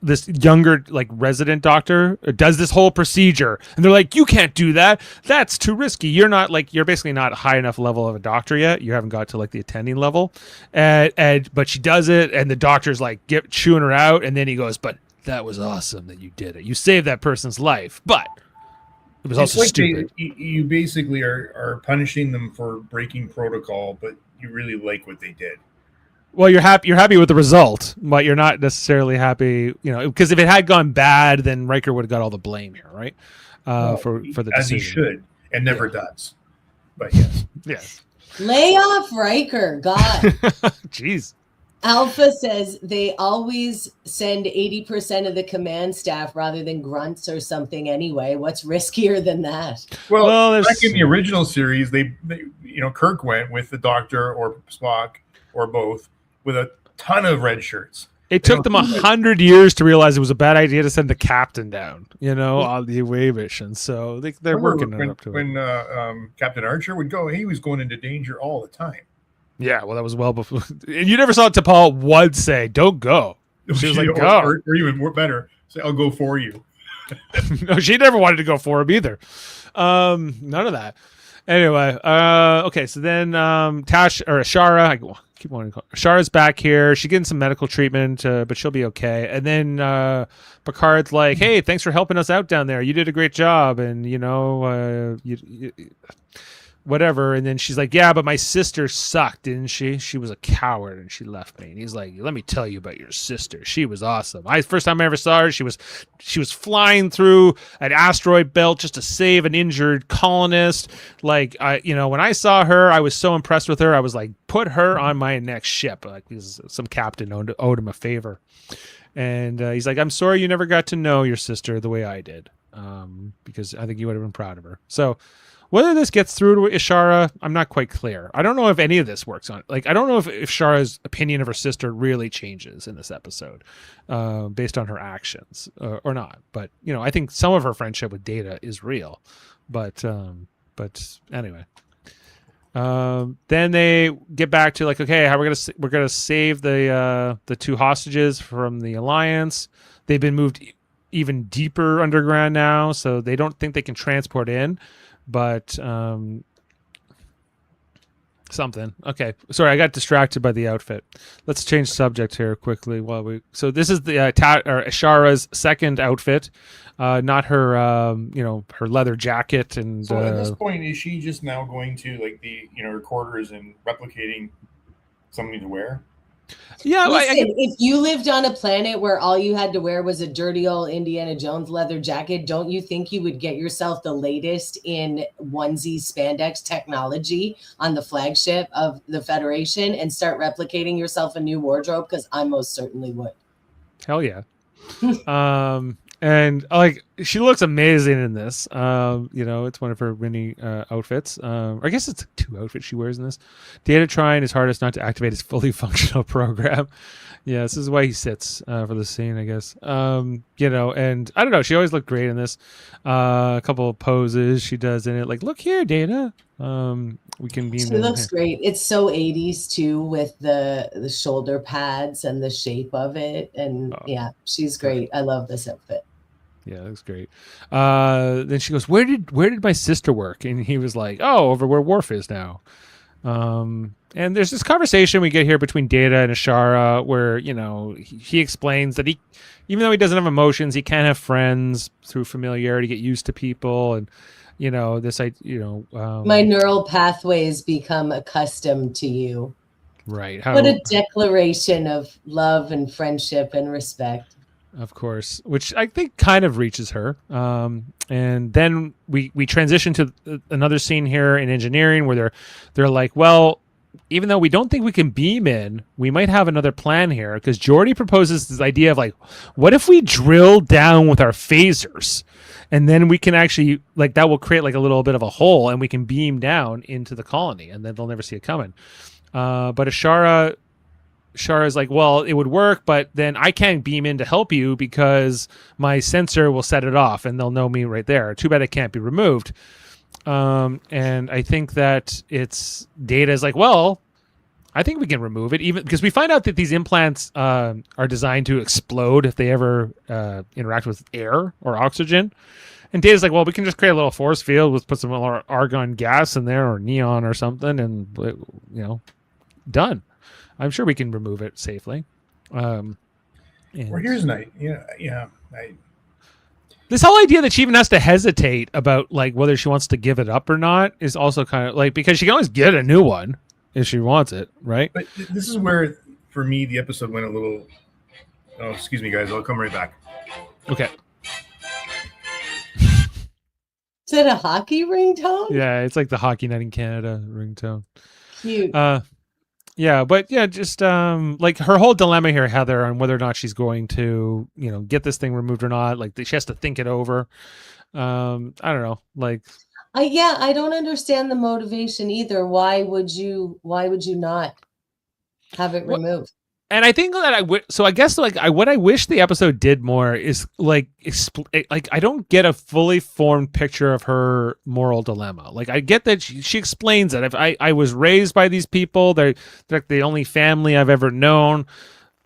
this younger resident doctor does this whole procedure, and they're like, "You can't do that. That's too risky. You're basically not high enough level of a doctor yet. You haven't got to the attending level." But she does it, and the doctor's chewing her out, and then he goes, "But that was awesome that you did it. You saved that person's life, but it was also stupid." You basically are punishing them for breaking protocol, but you really like what they did. Well, you're happy with the result, but you're not necessarily happy, because if it had gone bad, then Riker would have got all the blame here, right? For the decision. As he should, and never does. But yes. Yes. Lay off Riker, God. Jeez. Alpha says they always send 80% of the command staff rather than grunts or something anyway. What's riskier than that? Well back in the original series, they Kirk went with the Doctor or Spock or both with a ton of red shirts. It took them 100 years to realize it was a bad idea to send the captain down, on the away mission. So they're working up to it. When Captain Archer would go, he was going into danger all the time. Yeah, well, that was well before. And you never saw T'Pol once say, "Don't go." She was like, "Go," or even more better, say, "I'll go for you." No, she never wanted to go for him either. None of that. Anyway, okay, so then Ishara, I keep wanting to call her. Ishara's back here. She's getting some medical treatment, but she'll be okay. And then Picard's like, "Hey, thanks for helping us out down there. You did a great job." And whatever. And then she's like, "Yeah, but my sister sucked, didn't she? She was a coward and she left me." And he's like, "Let me tell you about your sister. She was awesome. First time I ever saw her, she was flying through an asteroid belt just to save an injured colonist. When I saw her, I was so impressed with her. I was like, put her on my next ship." Like some captain owed him a favor. And he's like, "I'm sorry you never got to know your sister the way I did, because I think you would have been proud of her." So whether this gets through to Ishara, I'm not quite clear. I don't know if any of this works on. I don't know if Ishara's opinion of her sister really changes in this episode, based on her actions or not. But I think some of her friendship with Data is real. But anyway, then they get back to okay, how we're gonna save the two hostages from the Alliance. They've been moved even deeper underground now, so they don't think they can transport in. But something. Okay, sorry, I got distracted by the outfit. Let's change subject here quickly so this is the Ishara's second outfit, not her her leather jacket. And so at this point, is she just now going to the recorders and replicating something to wear? Yeah, listen, if you lived on a planet where all you had to wear was a dirty old Indiana Jones leather jacket, don't you think you would get yourself the latest in onesie spandex technology on the flagship of the Federation and start replicating yourself a new wardrobe? Because I most certainly would. Hell yeah. And she looks amazing in this. It's one of her many outfits. I guess it's 2 outfits she wears in this. Data trying his hardest not to activate his fully functional program. Yeah, this is why he sits for the scene, I guess. And I don't know. She always looked great in this. A couple of poses she does in it. Look here, Data. We can be. She looks great. It's so 80s too, with the shoulder pads and the shape of it. And yeah, she's great. I love this outfit. Yeah, that's great. Then she goes, where did my sister work? And he was like, "Oh, over where Worf is now." And there's this conversation we get here between Data and Ishara where, he explains that even though he doesn't have emotions, he can have friends through familiarity, get used to people. And, my neural pathways become accustomed to you. Right. What a declaration of love and friendship and respect. Of course, which I think kind of reaches her. And then we transition to another scene here in engineering where they're like, well, even though we don't think we can beam in, we might have another plan here, because Geordi proposes this idea of like, what if we drill down with our phasers, and then we can actually, like, that will create like a little bit of a hole, and we can beam down into the colony, and then they'll never see it coming. But Ishara is like, well, it would work, but then I can't beam in to help you because my sensor will set it off, and they'll know me right there. Too bad it can't be removed. And I think that it's Data is like, well, I think we can remove it, even because we find out that these implants are designed to explode if they ever interact with air or oxygen. And Data's like, well, we can just create a little force field with put some argon gas in there or neon or something, and done. I'm sure we can remove it safely. Well, here's an this whole idea that she even has to hesitate about like whether she wants to give it up or not is also kind of like, because she can always get a new one if she wants it, right? But this is where, for me, the episode went a little. Oh, excuse me, guys. I'll come right back. Okay. Is that a hockey ringtone? Yeah, it's like the Hockey Night in Canada ringtone. Cute. Yeah, but yeah, just like her whole dilemma here, Heather, on whether or not she's going to, get this thing removed or not. Like she has to think it over. I don't know. Like, I don't understand the motivation either. Why would you not have it removed? And I think that I guess like what I wish the episode did more is like I don't get a fully formed picture of her moral dilemma. Like I get that she explains that if I was raised by these people, they're the only family I've ever known.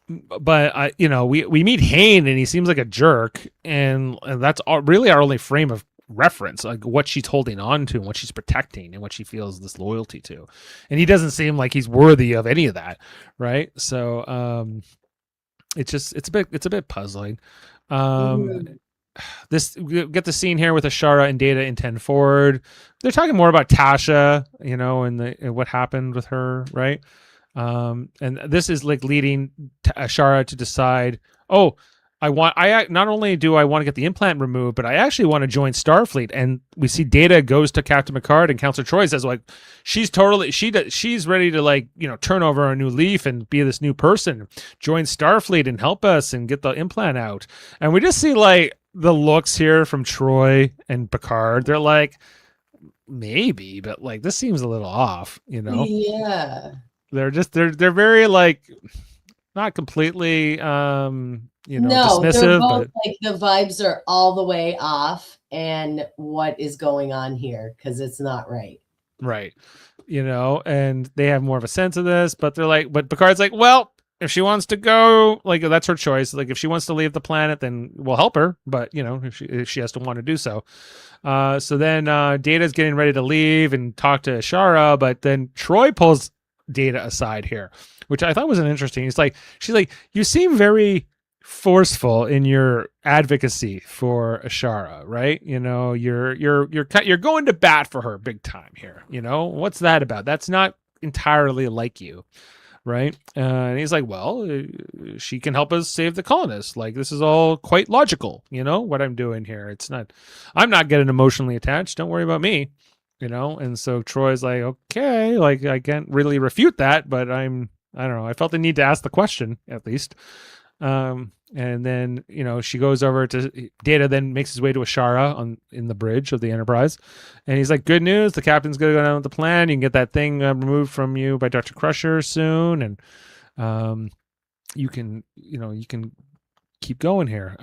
But we meet Hayne and he seems like a jerk, and that's really our only frame of reference, like what she's holding on to and what she's protecting and what she feels this loyalty to, and he doesn't seem like he's worthy of any of that, right? So it's a bit puzzling. This, we get the scene here with Ishara and Data in 10 forward. They're talking more about Tasha, and what happened with her, right? And this is like leading Ishara to decide, not only do I want to get the implant removed, but I actually want to join Starfleet. And we see Data goes to Captain Picard, and Counselor Troy says like, she's ready to like, turn over a new leaf and be this new person, join Starfleet and help us and get the implant out. And we just see like the looks here from Troy and Picard. They're like, maybe, but like, this seems a little off, Yeah. They're very like, not completely, dismissive. They're both like the vibes are all the way off, and what is going on here? Because it's not right. Right. And they have more of a sense of this, but they're like, but Picard's like, well, if she wants to go, like, that's her choice. Like, if she wants to leave the planet, then we'll help her. But, if she has to want to do so. So then Data's getting ready to leave and talk to Ishara, but then Troy pulls Data aside here, which I thought was an interesting. She's like, you seem very forceful in your advocacy for Ishara, right? You're going to bat for her big time here. What's that about? That's not entirely like you, right? And he's like, well, she can help us save the colonists. Like, this is all quite logical. What I'm doing here. I'm not getting emotionally attached. Don't worry about me. And so Troy's like, okay, like I can't really refute that, but I don't know. I felt the need to ask the question at least. And then, she goes over to Data, then makes his way to Ishara in the bridge of the Enterprise. And he's like, good news. The captain's going to go down with the plan. You can get that thing removed from you by Dr. Crusher soon. And, you can keep going here.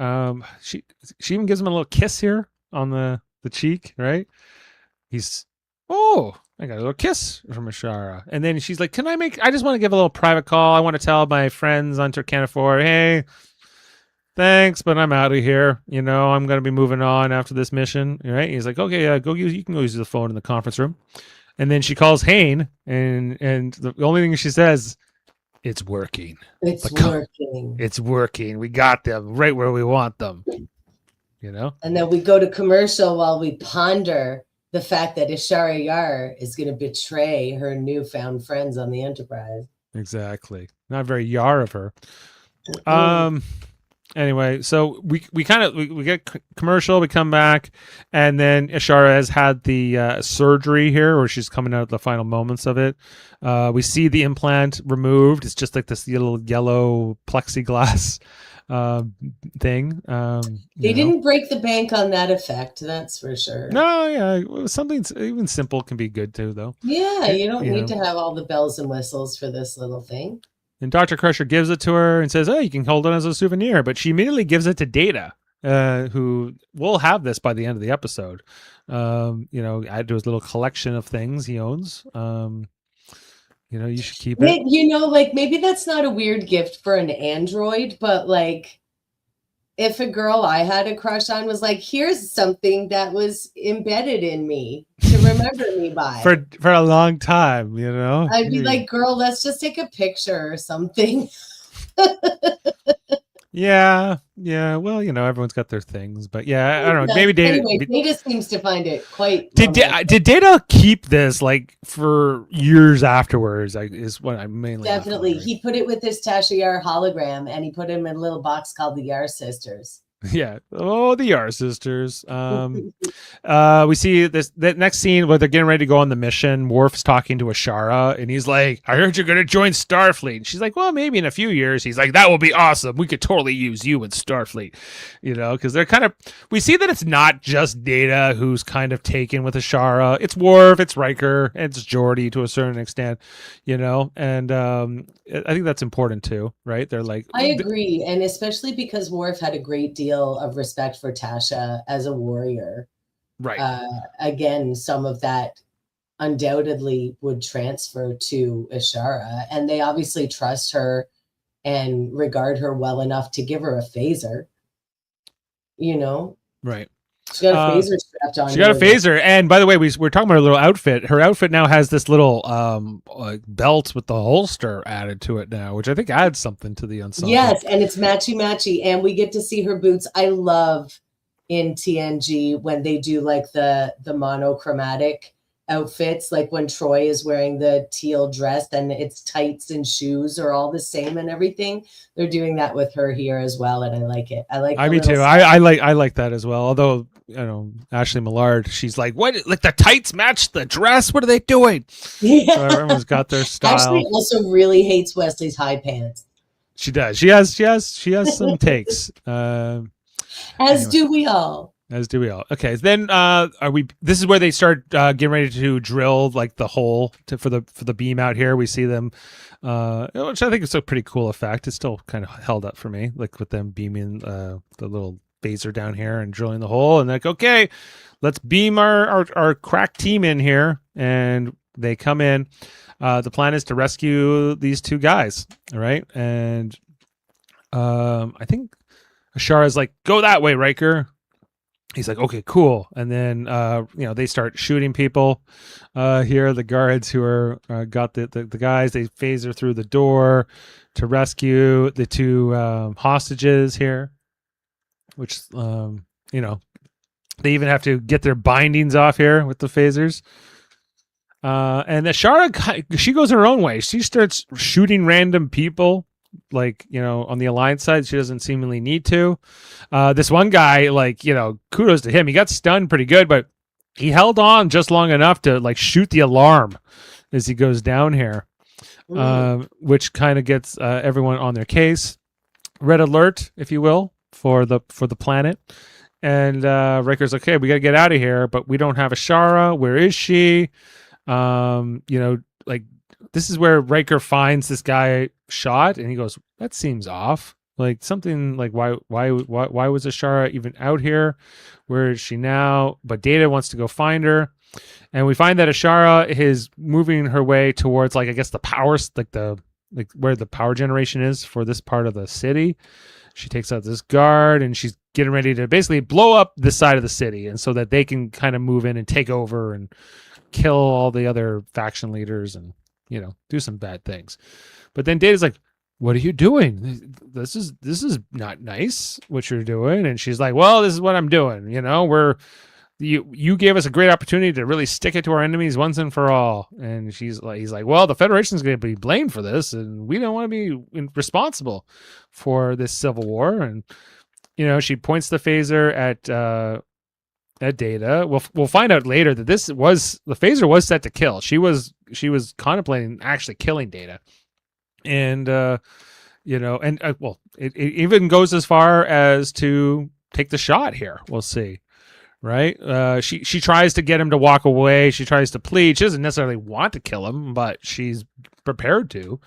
She even gives him a little kiss here on the cheek, right? I got a little kiss from Ishara. And then she's like, I just want to give a little private call. I want to tell my friends on Turkana IV, hey, thanks, but I'm out of here. I'm going to be moving on after this mission. Right? He's like, okay, you can go use the phone in the conference room. And then she calls Hayne, and the only thing she says, it's working. It's working. It's working. We got them right where we want them. And then we go to commercial while we ponder the fact that Ishara Yar is going to betray her newfound friends on the Enterprise. Exactly. Not very Yar of her. anyway, so we get commercial, we come back, and then Ishara has had the surgery here, where she's coming out the final moments of it. We see the implant removed. It's just like this little yellow plexiglass thing. They didn't break the bank on that effect, that's for sure. No, yeah, something even simple can be good too, though. Yeah, you don't need to have all the bells and whistles for this little thing. And Dr. Crusher gives it to her and says, "Oh, you can hold it as a souvenir." But she immediately gives it to Data, who will have this by the end of the episode. Add to his little collection of things he owns. You should keep it. Maybe that's not a weird gift for an android, but like, if a girl I had a crush on was like, here's something that was embedded in me to remember me by. For a long time, I'd be like, girl, let's just take a picture or something. Yeah. Well, everyone's got their things, but yeah, I don't know. Maybe Data. Anyway, Data seems to find it quite. Did Data keep this like for years afterwards? Is what I mainly. Definitely, he put it with his Tasha Yar hologram, and he put him in a little box called the Yar Sisters. Yeah. Oh, the Yar sisters. We see that next scene where they're getting ready to go on the mission. Worf's talking to Ishara, and he's like, "I heard you're going to join Starfleet." And she's like, "Well, maybe in a few years." He's like, "That will be awesome. We could totally use you in Starfleet." Because they're kind of. We see that it's not just Data who's kind of taken with Ishara. It's Worf, it's Riker, it's Geordi to a certain extent. And I think that's important too, right? They're like, I agree, and especially because Worf had a great deal of respect for Tasha as a warrior. Right. Again, some of that undoubtedly would transfer to Ishara, and they obviously trust her and regard her well enough to give her a phaser. Right. She got a phaser strapped on. She got a phaser, and by the way, we're talking about her little outfit. Her outfit now has this little belt with the holster added to it now, which I think adds something to the ensemble. Yes, and it's matchy, and we get to see her boots. I love in TNG when they do like the monochromatic outfits, like when Troy is wearing the teal dress and its tights and shoes are all the same and everything. They're doing that with her here as well, and I like it. Me too. I like that as well. Although Ashley Millard, she's like, "What? Like the tights match the dress? What are they doing?" Yeah. So everyone's got their style. Ashley also really hates Wesley's high pants. She does. She has some takes. As do we all. Okay, then this is where they start getting ready to drill like the hole for the beam out here. We see them, which I think is a pretty cool effect. It's still kind of held up for me, like with them beaming the little phaser down here and drilling the hole, and like, okay, let's beam our crack team in here, and they come in. The plan is to rescue these two guys, all right? And I think Ishara's like, "Go that way, Riker." He's like, "Okay, cool." And then, they start shooting people here. The guards who are got the guys, they phaser through the door to rescue the two hostages here, which, they even have to get their bindings off here with the phasers. And Ishara, she goes her own way. She starts shooting random people. Like, on the Alliance side, she doesn't seemingly need to. This one guy, kudos to him. He got stunned pretty good, but he held on just long enough to shoot the alarm as he goes down here, which kind of gets everyone on their case. Red alert, if you will, for the planet. And Riker's okay, we got to get out of here, but we don't have Ishara. Where is she? This is where Riker finds this guy shot, and he goes, "That seems off. Like something like why was Ishara even out here? Where is she now?" But Data wants to go find her, and we find that Ishara is moving her way towards I guess the power, where the power generation is for this part of the city. She takes out this guard, and she's getting ready to basically blow up this side of the city, and so that they can kind of move in and take over and kill all the other faction leaders and do some bad things. But then Data's like, "What are you doing? This is not nice what you're doing." And she's like, "Well, this is what I'm doing. you gave us a great opportunity to really stick it to our enemies once and for all. And he's like, well, the Federation's going to be blamed for this, and we don't want to be responsible for this civil war. And she points the phaser at Data. We'll find out later that the phaser was set to kill. She was contemplating actually killing Data, and it even goes as far as to take the shot here. We'll see. Right? She tries to get him to walk away. She tries to plead. She doesn't necessarily want to kill him, but she's prepared to.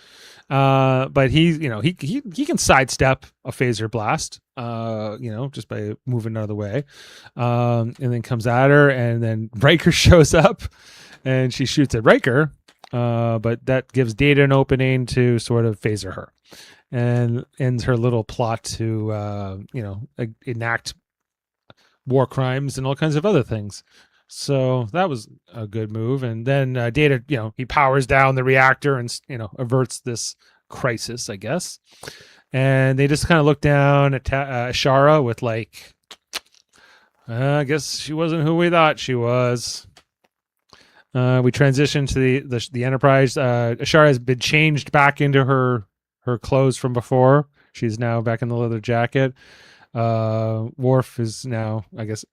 But he can sidestep a phaser blast, just by moving out of the way. And then comes at her, and then Riker shows up, and she shoots at Riker. But that gives Data an opening to sort of phaser her, and ends her little plot to enact war crimes and all kinds of other things. So that was a good move. And then Data, he powers down the reactor and averts this crisis, I guess. And they just kind of look down at Ishara with like, I guess she wasn't who we thought she was. We transition to the Enterprise. Ishara has been changed back into her clothes from before. She's now back in the leather jacket. Worf is now, I guess,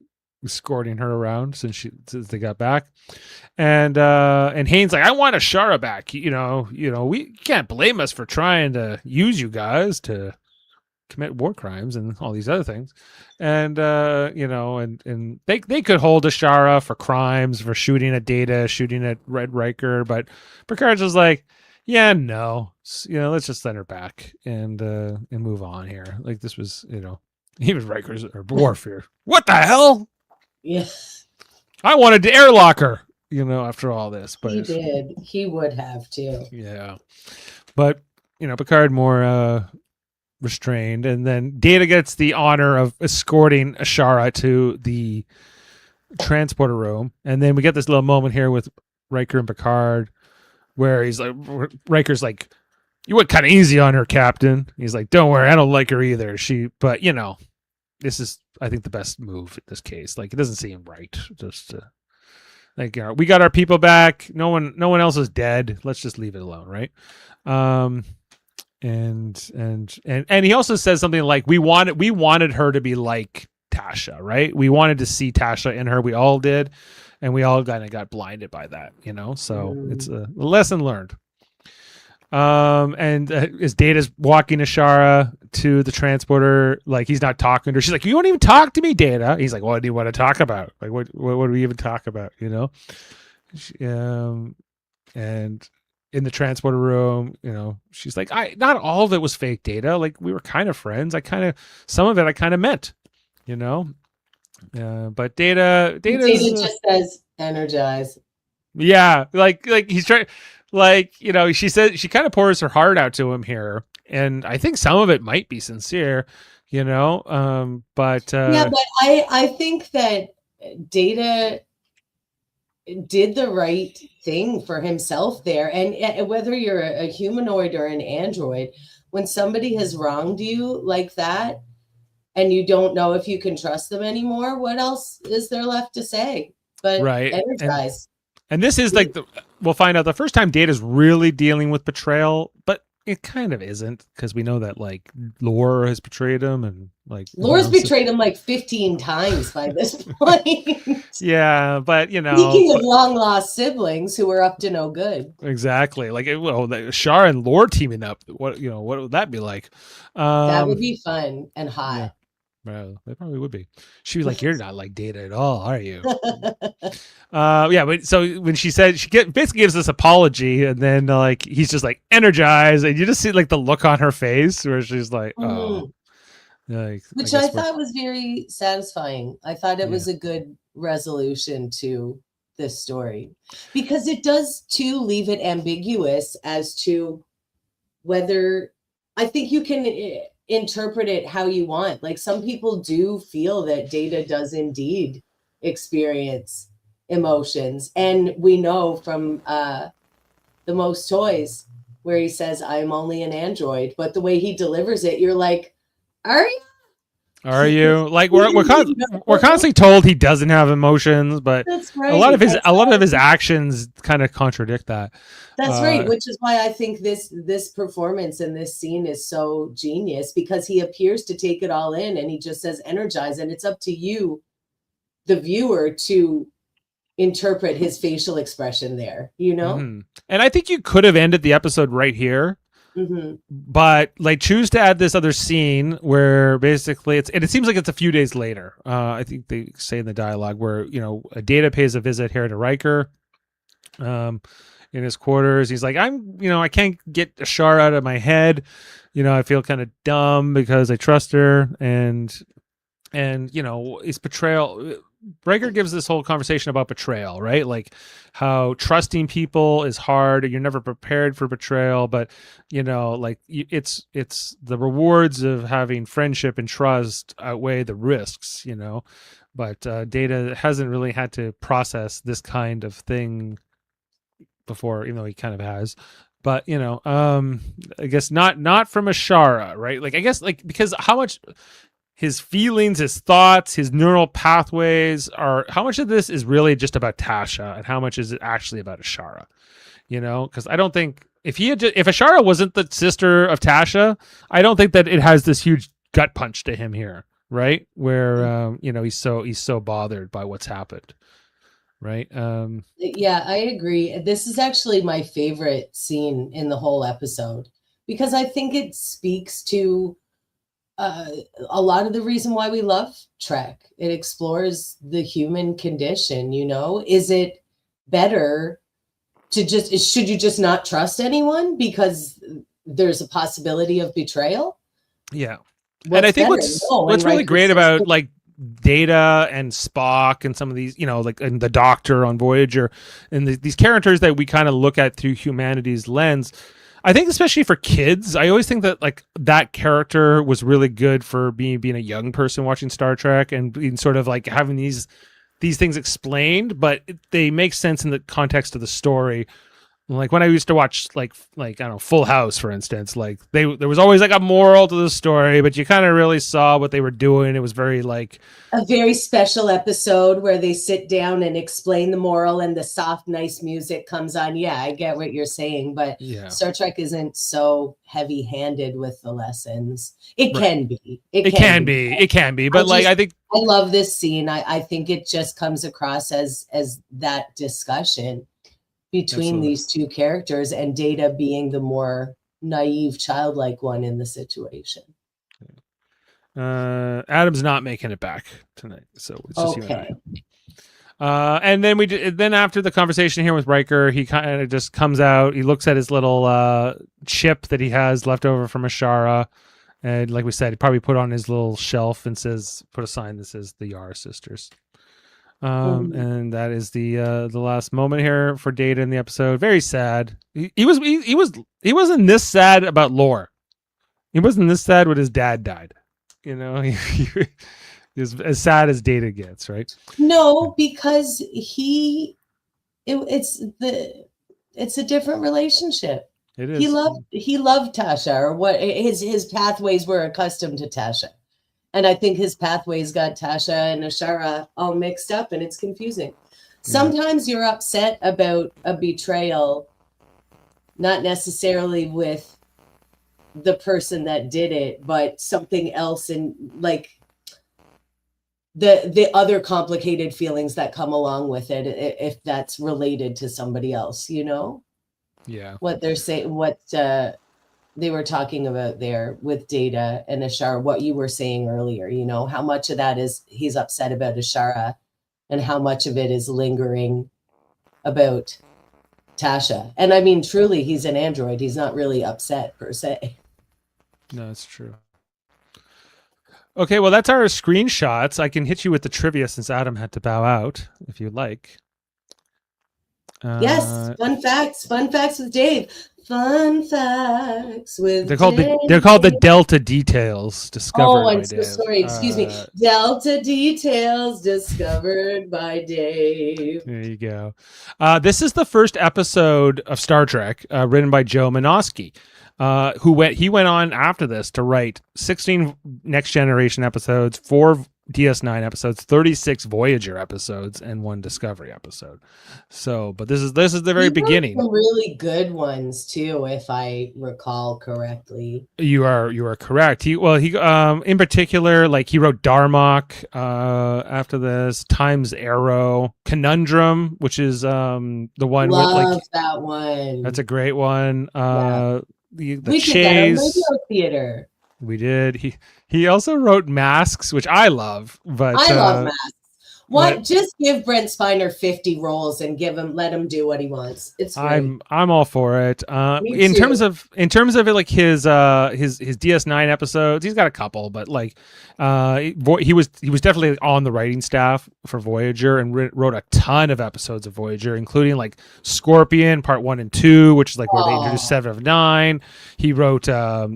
escorting her around since they got back, and Haynes like, I want Ishara back. We can't blame us for trying to use you guys to commit war crimes and all these other things, and and they could hold Ishara for crimes, for shooting at Data, shooting at Red Riker, but Picard's just like, yeah, no, let's just send her back and move on here. Like, this was, even Riker's or Worf here. What the hell? Yes. I wanted to airlock her, after all this. But he did. He would have too. Yeah. But, Picard more restrained. And then Data gets the honor of escorting Ishara to the transporter room. And then we get this little moment here with Riker and Picard where he's like, Riker's like, you went kind of easy on her, Captain. He's like, don't worry, I don't like her either. But this is, I think, the best move in this case. Like, it doesn't seem right. Just we got our people back. No one else is dead. Let's just leave it alone, right? And he also says something like, we wanted her to be like Tasha, right? We wanted to see Tasha in her. We all did, and we all kind of got blinded by that, So it's a lesson learned. And as Data's walking Ishara to the transporter, like, he's not talking to her. She's like, you won't even talk to me, Data. He's like, what do you want to talk about? Like, what do we even talk about? And in the transporter room, she's like, not all of it was fake, Data. Like, we were kind of friends. Some of it I kind of meant, but Data just says energize. Yeah. Like he's trying. Like, she said, she kind of pours her heart out to him here, and I think some of it might be sincere, but I think that Data did the right thing for himself there. And whether you're a humanoid or an android, when somebody has wronged you like that and you don't know if you can trust them anymore, what else is there left to say? But right. Energize. And this is like, we'll find out the first time Data's really dealing with betrayal, but it kind of isn't, because we know that like Lore has betrayed him, and like Lore's betrayed him like 15 times by this point. Yeah, but speaking of long lost siblings who are up to no good. Exactly. Like, Shar and Lore teaming up. What would that be like? That would be fun and hot. Yeah. Well, they probably would be. She'd be like, you're not like Data at all, are you? But so when she said, basically gives this apology, and then like he's just like energized, and you just see like the look on her face where she's like, oh. Like, which I thought was very satisfying. I thought it was a good resolution to this story, because it does too leave it ambiguous as to whether, I think you can interpret it how you want. Like, some people do feel that Data does indeed experience emotions, and we know from The Most Toys where he says, I'm only an android, but the way he delivers it, you're like, are you? Are you like we're You know? we're constantly told he doesn't have emotions, but That's right. a lot of his actions kind of contradict that. That's right, which is why I think this performance and this scene is so genius, because he appears to take it all in and he just says energize, and it's up to you, the viewer, to interpret his facial expression there, you know? Mm-hmm. And I think you could have ended the episode right here. Mm-hmm. But like choose to add this other scene where basically it seems like it's a few days later. I think they say in the dialogue where, you know, a Data pays a visit here to Riker in his quarters. He's like, I can't get Ishara out of my head. You know, I feel kind of dumb because I trust her, and you know, it's betrayal. Riker gives this whole conversation about betrayal, right? Like how trusting people is hard and you're never prepared for betrayal, but you know, like it's the rewards of having friendship and trust outweigh the risks, you know. But Data hasn't really had to process this kind of thing before, even though he kind of has. But you know, I guess not from Ishara, right? Like I guess like because how much his feelings, his thoughts, his neural pathways are, how much of this is really just about Tasha and how much is it actually about Ishara? You know, because I don't think if Ishara wasn't the sister of Tasha, I don't think that it has this huge gut punch to him here, right? Where you know, he's so bothered by what's happened, right? Yeah, I agree. This is actually my favorite scene in the whole episode because I think it speaks to a lot of the reason why we love Trek. It explores the human condition, you know? Is it better to should you just not trust anyone because there's a possibility of betrayal? Yeah. And I think what's really great about like Data and Spock and some of these, you know, like and the Doctor on Voyager and these characters that we kind of look at through humanity's lens, I think especially for kids, I always think that like that character was really good for being a young person watching Star Trek and being sort of like having these things explained, but they make sense in the context of the story. Like when I used to watch like I don't know, Full House, for instance, like there was always like a moral to the story, but you kind of really saw what they were doing. It was very like a very special episode where they sit down and explain the moral and the soft, nice music comes on. Yeah, I get what you're saying, but yeah. Star Trek isn't so heavy-handed with the lessons. It can be. It can be. But I think I love this scene. I think it just comes across as that discussion between these two characters and Data being the more naive, childlike one in the situation. Adam's not making it back tonight, so it's just you and I. And then after the conversation here with Riker, he kind of just comes out. He looks at his little chip that he has left over from Ishara, and like we said, he probably put on his little shelf and put a sign that says the Yar sisters. And that is the last moment here for Data in the episode. Very sad. He wasn't this sad about Lore. He wasn't this sad when his dad died. You know, he was as sad as Data gets, right? No, because it's a different relationship. It is. He loved Tasha, or what his pathways were accustomed to Tasha. And I think his pathways got Tasha and Ishara all mixed up, and it's confusing. Sometimes you're upset about a betrayal, not necessarily with the person that did it, but something else, and like the other complicated feelings that come along with it, if that's related to somebody else, you know? Yeah. What they're saying, what they were talking about there with Data and Ishara, what you were saying earlier, you know, how much of that is he's upset about Ishara and how much of it is lingering about Tasha. And I mean, truly, he's an android. He's not really upset per se. No, it's true. Okay, well, that's our screenshots. I can hit you with the trivia since Adam had to bow out, if you like. Yes, fun facts with Dave. Fun facts with they're Dave. they're called the Delta Details discovered by I'm so Dave. sorry. Excuse me. Delta Details discovered by Dave. There you go. This is the first episode of Star Trek written by Joe Menosky, he went on after this to write 16 Next Generation episodes, 4 DS9 episodes, 36 Voyager episodes, and 1 Discovery episode. So, but this is the very beginning. Some really good ones too, if I recall correctly. You are correct. He in particular, like he wrote Darmok after this, Time's Arrow, Conundrum, which is the one Love with that one. That's a great one. The we Chase. did that on Radio Theater. We did. He also wrote Masks, which I love. But I love Masks. Just give Brent Spiner 50 roles and let him do what he wants. It's great. I'm all for it. In terms of it, like his DS9 episodes, he's got a couple, but like he was definitely on the writing staff for Voyager and wrote a ton of episodes of Voyager, including like Scorpion Part 1 and 2, which is like where they introduced 7 of 9. He wrote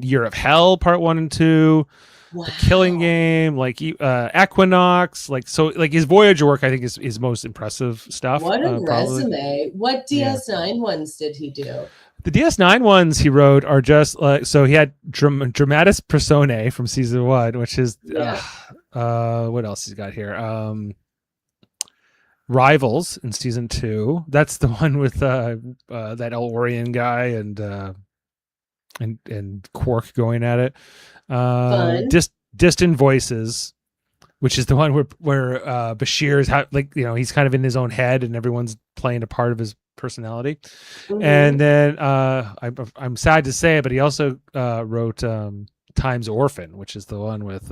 Year of Hell Part 1 and 2. Wow. The Killing Game, like Equinox, like his Voyager work, I think is his most impressive stuff. What a resume! What DS9 ones did he do? The DS9 ones he wrote are just like so. He had Dramatis Personae from season 1, which is what else he's got here? Rivals in season 2. That's the one with that El-Orion guy and Quark going at it. Distant Voices, which is the one where Bashir is he's kind of in his own head and everyone's playing a part of his personality. Mm-hmm. And then I'm sad to say, but he also wrote Time's Orphan, which is the one with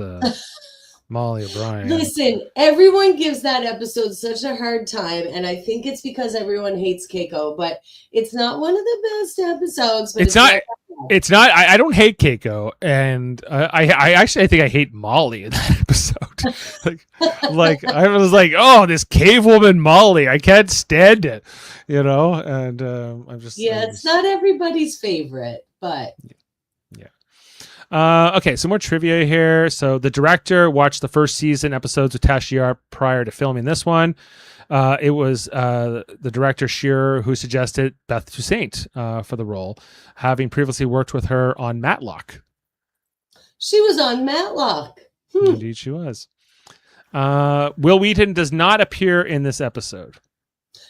Molly O'Brien. Listen, everyone gives that episode such a hard time, and I think it's because everyone hates Keiko, but it's not one of the best episodes. But it's not. I don't hate Keiko, and I actually think I hate Molly in that episode. like I was like, oh, this cave woman Molly, I can't stand it, And I'm just it's not everybody's favorite, but. Okay, some more trivia here. So the director watched the first season episodes with Tasha Yar prior to filming this one. It was the director Shearer who suggested Beth Toussaint for the role, having previously worked with her on Matlock. She was on Matlock. Indeed, she was. Will Wheaton does not appear in this episode.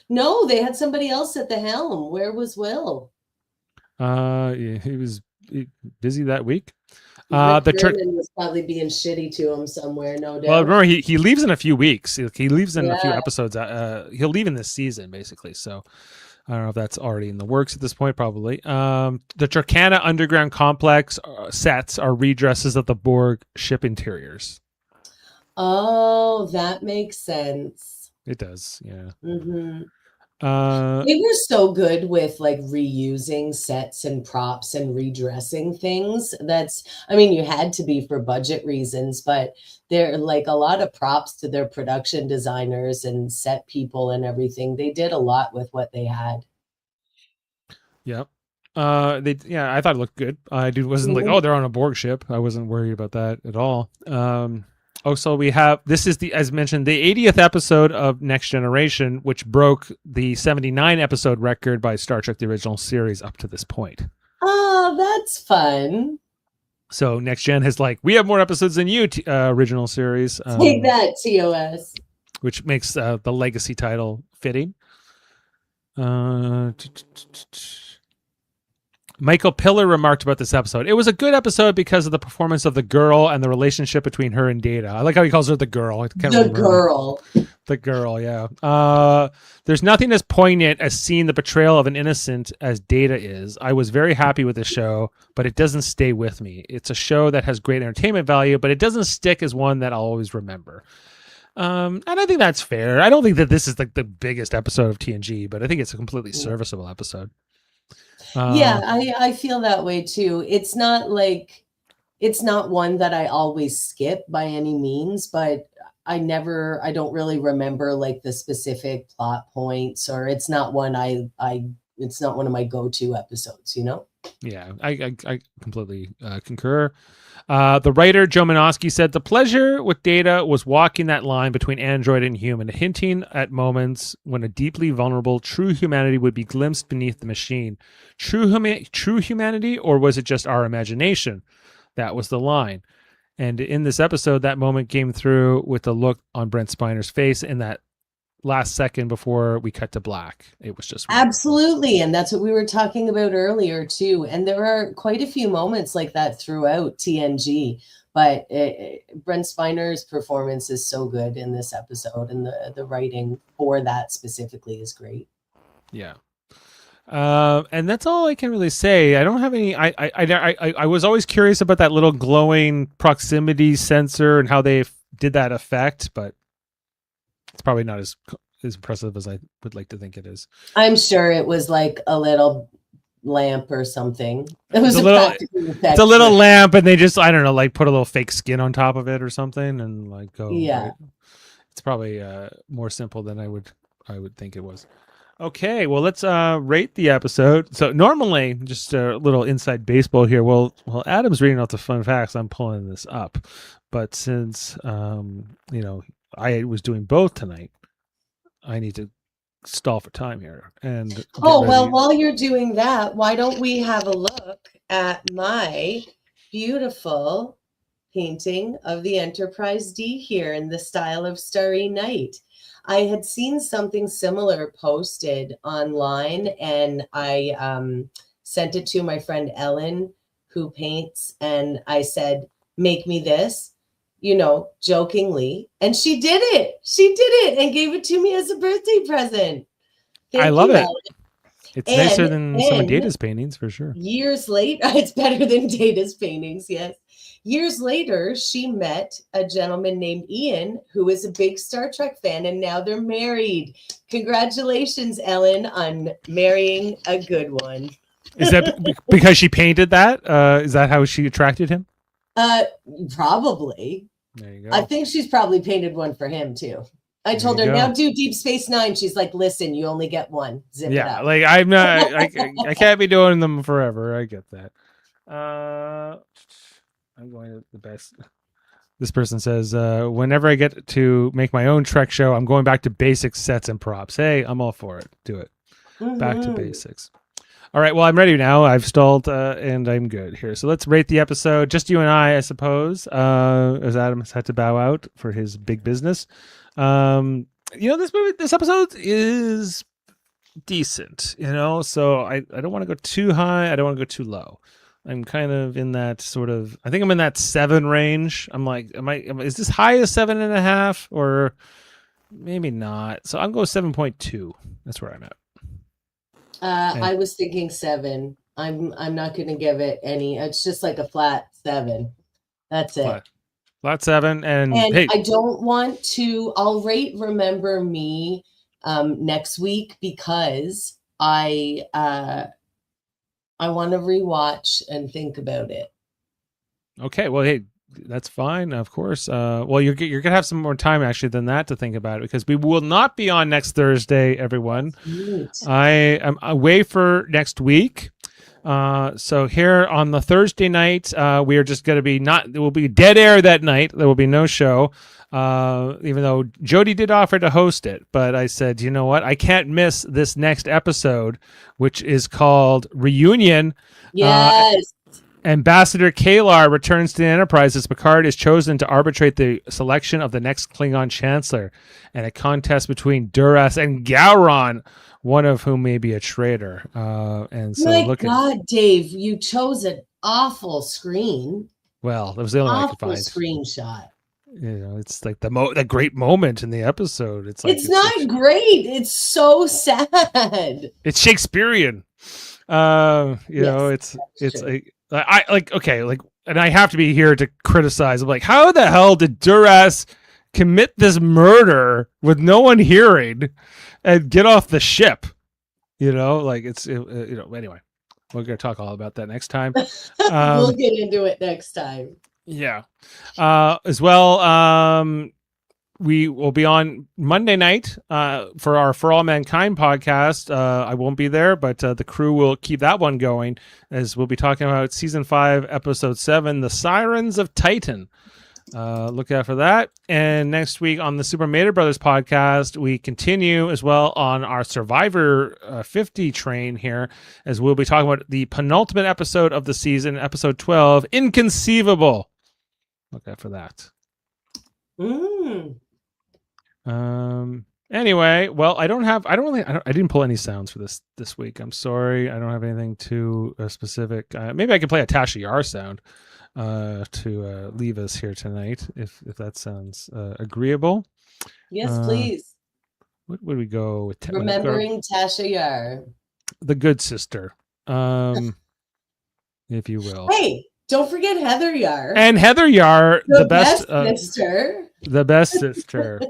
No, they had somebody else at the helm. Where was Will? He was busy that week. The was probably being shitty to him somewhere, no doubt. Well, remember he leaves in a few weeks. He leaves in a few episodes. He'll leave in this season, basically. So I don't know if that's already in the works at this point. Probably. The Turkana underground complex sets are redresses of the Borg ship interiors. Oh, that makes sense. It does, yeah. Mm-hmm. They were so good with like reusing sets and props and redressing things. You had to be for budget reasons, but they're like a lot of props to their production designers and set people and everything. They did a lot with what they had. Yep. I thought it looked good. I wasn't like, oh, they're on a Borg ship. I wasn't worried about that at all. So we have, this is as mentioned, the 80th episode of Next Generation, which broke the 79 episode record by Star Trek, the original series up to this point. Oh, that's fun. So Next Gen has we have more episodes than you, original series. Take that, TOS. Which makes the legacy title fitting. Michael Piller remarked about this episode. It was a good episode because of the performance of the girl and the relationship between her and Data. I like how he calls her the girl. The girl, yeah. There's nothing as poignant as seeing the betrayal of an innocent as Data is. I was very happy with the show, but it doesn't stay with me. It's a show that has great entertainment value, but it doesn't stick as one that I'll always remember. And I think that's fair. I don't think that this is the biggest episode of TNG, but I think it's a completely serviceable episode. I feel that way too. It's not one that I always skip by any means, but I don't really remember like the specific plot points, or it's not one it's not one of my go-to episodes, you know? Yeah, I completely concur. The writer, Joe Minosky, said the pleasure with Data was walking that line between android and human, hinting at moments when a deeply vulnerable, true humanity would be glimpsed beneath the machine. True humanity, or was it just our imagination? That was the line. And in this episode, that moment came through with the look on Brent Spiner's face in that last second before we cut to black. It was just wonderful. Absolutely. And that's what we were talking about earlier too. And there are quite a few moments like that throughout TNG, but Brent Spiner's performance is so good in this episode, and the writing for that specifically is great. Yeah. And that's all I can really say. I don't have any. I was always curious about that little glowing proximity sensor and how they did that effect, but it's probably not as impressive as I would like to think it is. I'm sure it was like a little lamp or something. It was it's a little lamp, and they just, I don't know, like put a little fake skin on top of it or something, and like go. Yeah, right? It's probably more simple than I would think it was. Okay, well, let's rate the episode. So normally, just a little inside baseball here. Well, Adam's reading out the fun facts. I'm pulling this up, but since I was doing both tonight, I need to stall for time here. And well, while you're doing that, why don't we have a look at my beautiful painting of the Enterprise D here in the style of Starry Night? I had seen something similar posted online, and I sent it to my friend Ellen, who paints, and I said, make me this, jokingly. And she did it. She did it and gave it to me as a birthday present. I love it. It's nicer than some of Data's paintings, for sure. Years later, it's better than Data's paintings, yes. Years later, she met a gentleman named Ian, who is a big Star Trek fan, and now they're married. Congratulations, Ellen, on marrying a good one. Is that because she painted that? Is that how she attracted him? Probably. There you go. I think she's probably painted one for him too. I told her, now do Deep Space Nine. She's like, listen, you only get one. Zip it up. Like I'm not, I can't be doing them forever. I get that. I'm going to the best. This person says, whenever I get to make my own Trek show, I'm going back to basic sets and props. Hey, I'm all for it. Do it. Back to basics. All right. Well, I'm ready now. I've stalled and I'm good here. So let's rate the episode. Just you and I suppose, as Adam has had to bow out for his big business. This episode is decent, so I don't want to go too high. I don't want to go too low. I'm kind of in that sort of, I think I'm in that 7 range. I'm like, is this high as 7.5 or maybe not? So I'm going 7.2. That's where I'm at. I was thinking 7. I'm not going to give it any. It's just like a flat 7. That's it. Flat 7. And hey, I don't want to. I'll rate Remember Me next week because I want to rewatch and think about it. Okay. Well, hey, that's fine. Of course. Well, you're going to have some more time actually than that to think about it, because we will not be on next Thursday, everyone. I am away for next week. So here on the Thursday night, we are just going to be there will be dead air that night. There will be no show. Even though Jody did offer to host it, but I said, you know what? I can't miss this next episode, which is called Reunion. Yes. Ambassador Kalar returns to the Enterprise as Picard is chosen to arbitrate the selection of the next Klingon Chancellor, and a contest between Duras and Gowron, one of whom may be a traitor. And so, my God, Dave, you chose an awful screen. Well, that was the only one I could find. Screenshot. It's like the great moment in the episode. It's like it's not great. It's so sad. It's Shakespearean. It's I like, okay, like, and I have to be here to criticize. I'm like, how the hell did Duras commit this murder with no one hearing and get off the ship? Like anyway, we're going to talk all about that next time. We'll get into it next time. Yeah. As well, we will be on Monday night for our For All Mankind podcast. I won't be there, but the crew will keep that one going, as we'll be talking about season 5, episode 7, The Sirens of Titan. Look out for that. And next week on the Super Mario Brothers podcast, we continue as well on our Survivor 50 train here, as we'll be talking about the penultimate episode of the season, episode 12, Inconceivable. Look out for that. Anyway, well, I didn't pull any sounds for this week. I'm sorry. I don't have anything too specific. Maybe I can play a Tasha Yar sound to leave us here tonight, if that sounds agreeable. Yes, please. What would we go with? Remembering Tasha Yar, the good sister, if you will. Hey, don't forget Heather Yar. And Heather Yar, the best sister. The best sister.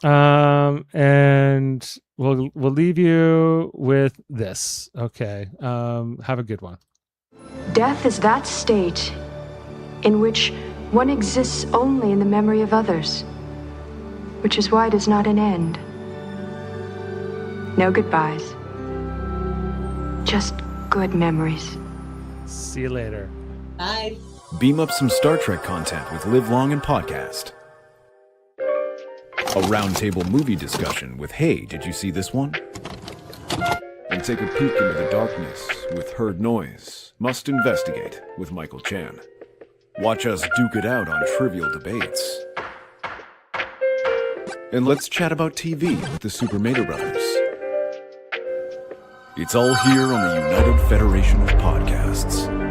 And we'll leave you with this. Okay. Have a good one. Death is that state in which one exists only in the memory of others, which is why it is not an end. No goodbyes. Just good memories. See you later. Bye. Beam up some Star Trek content with Live Long and Podcast. A roundtable movie discussion with Hey, did you see this one? And take a peek into the darkness with Heard Noise, Must Investigate with Michael Chan. Watch us duke it out on trivial debates. And let's chat about TV with the Super Mario Brothers. It's all here on the United Federation of Podcasts.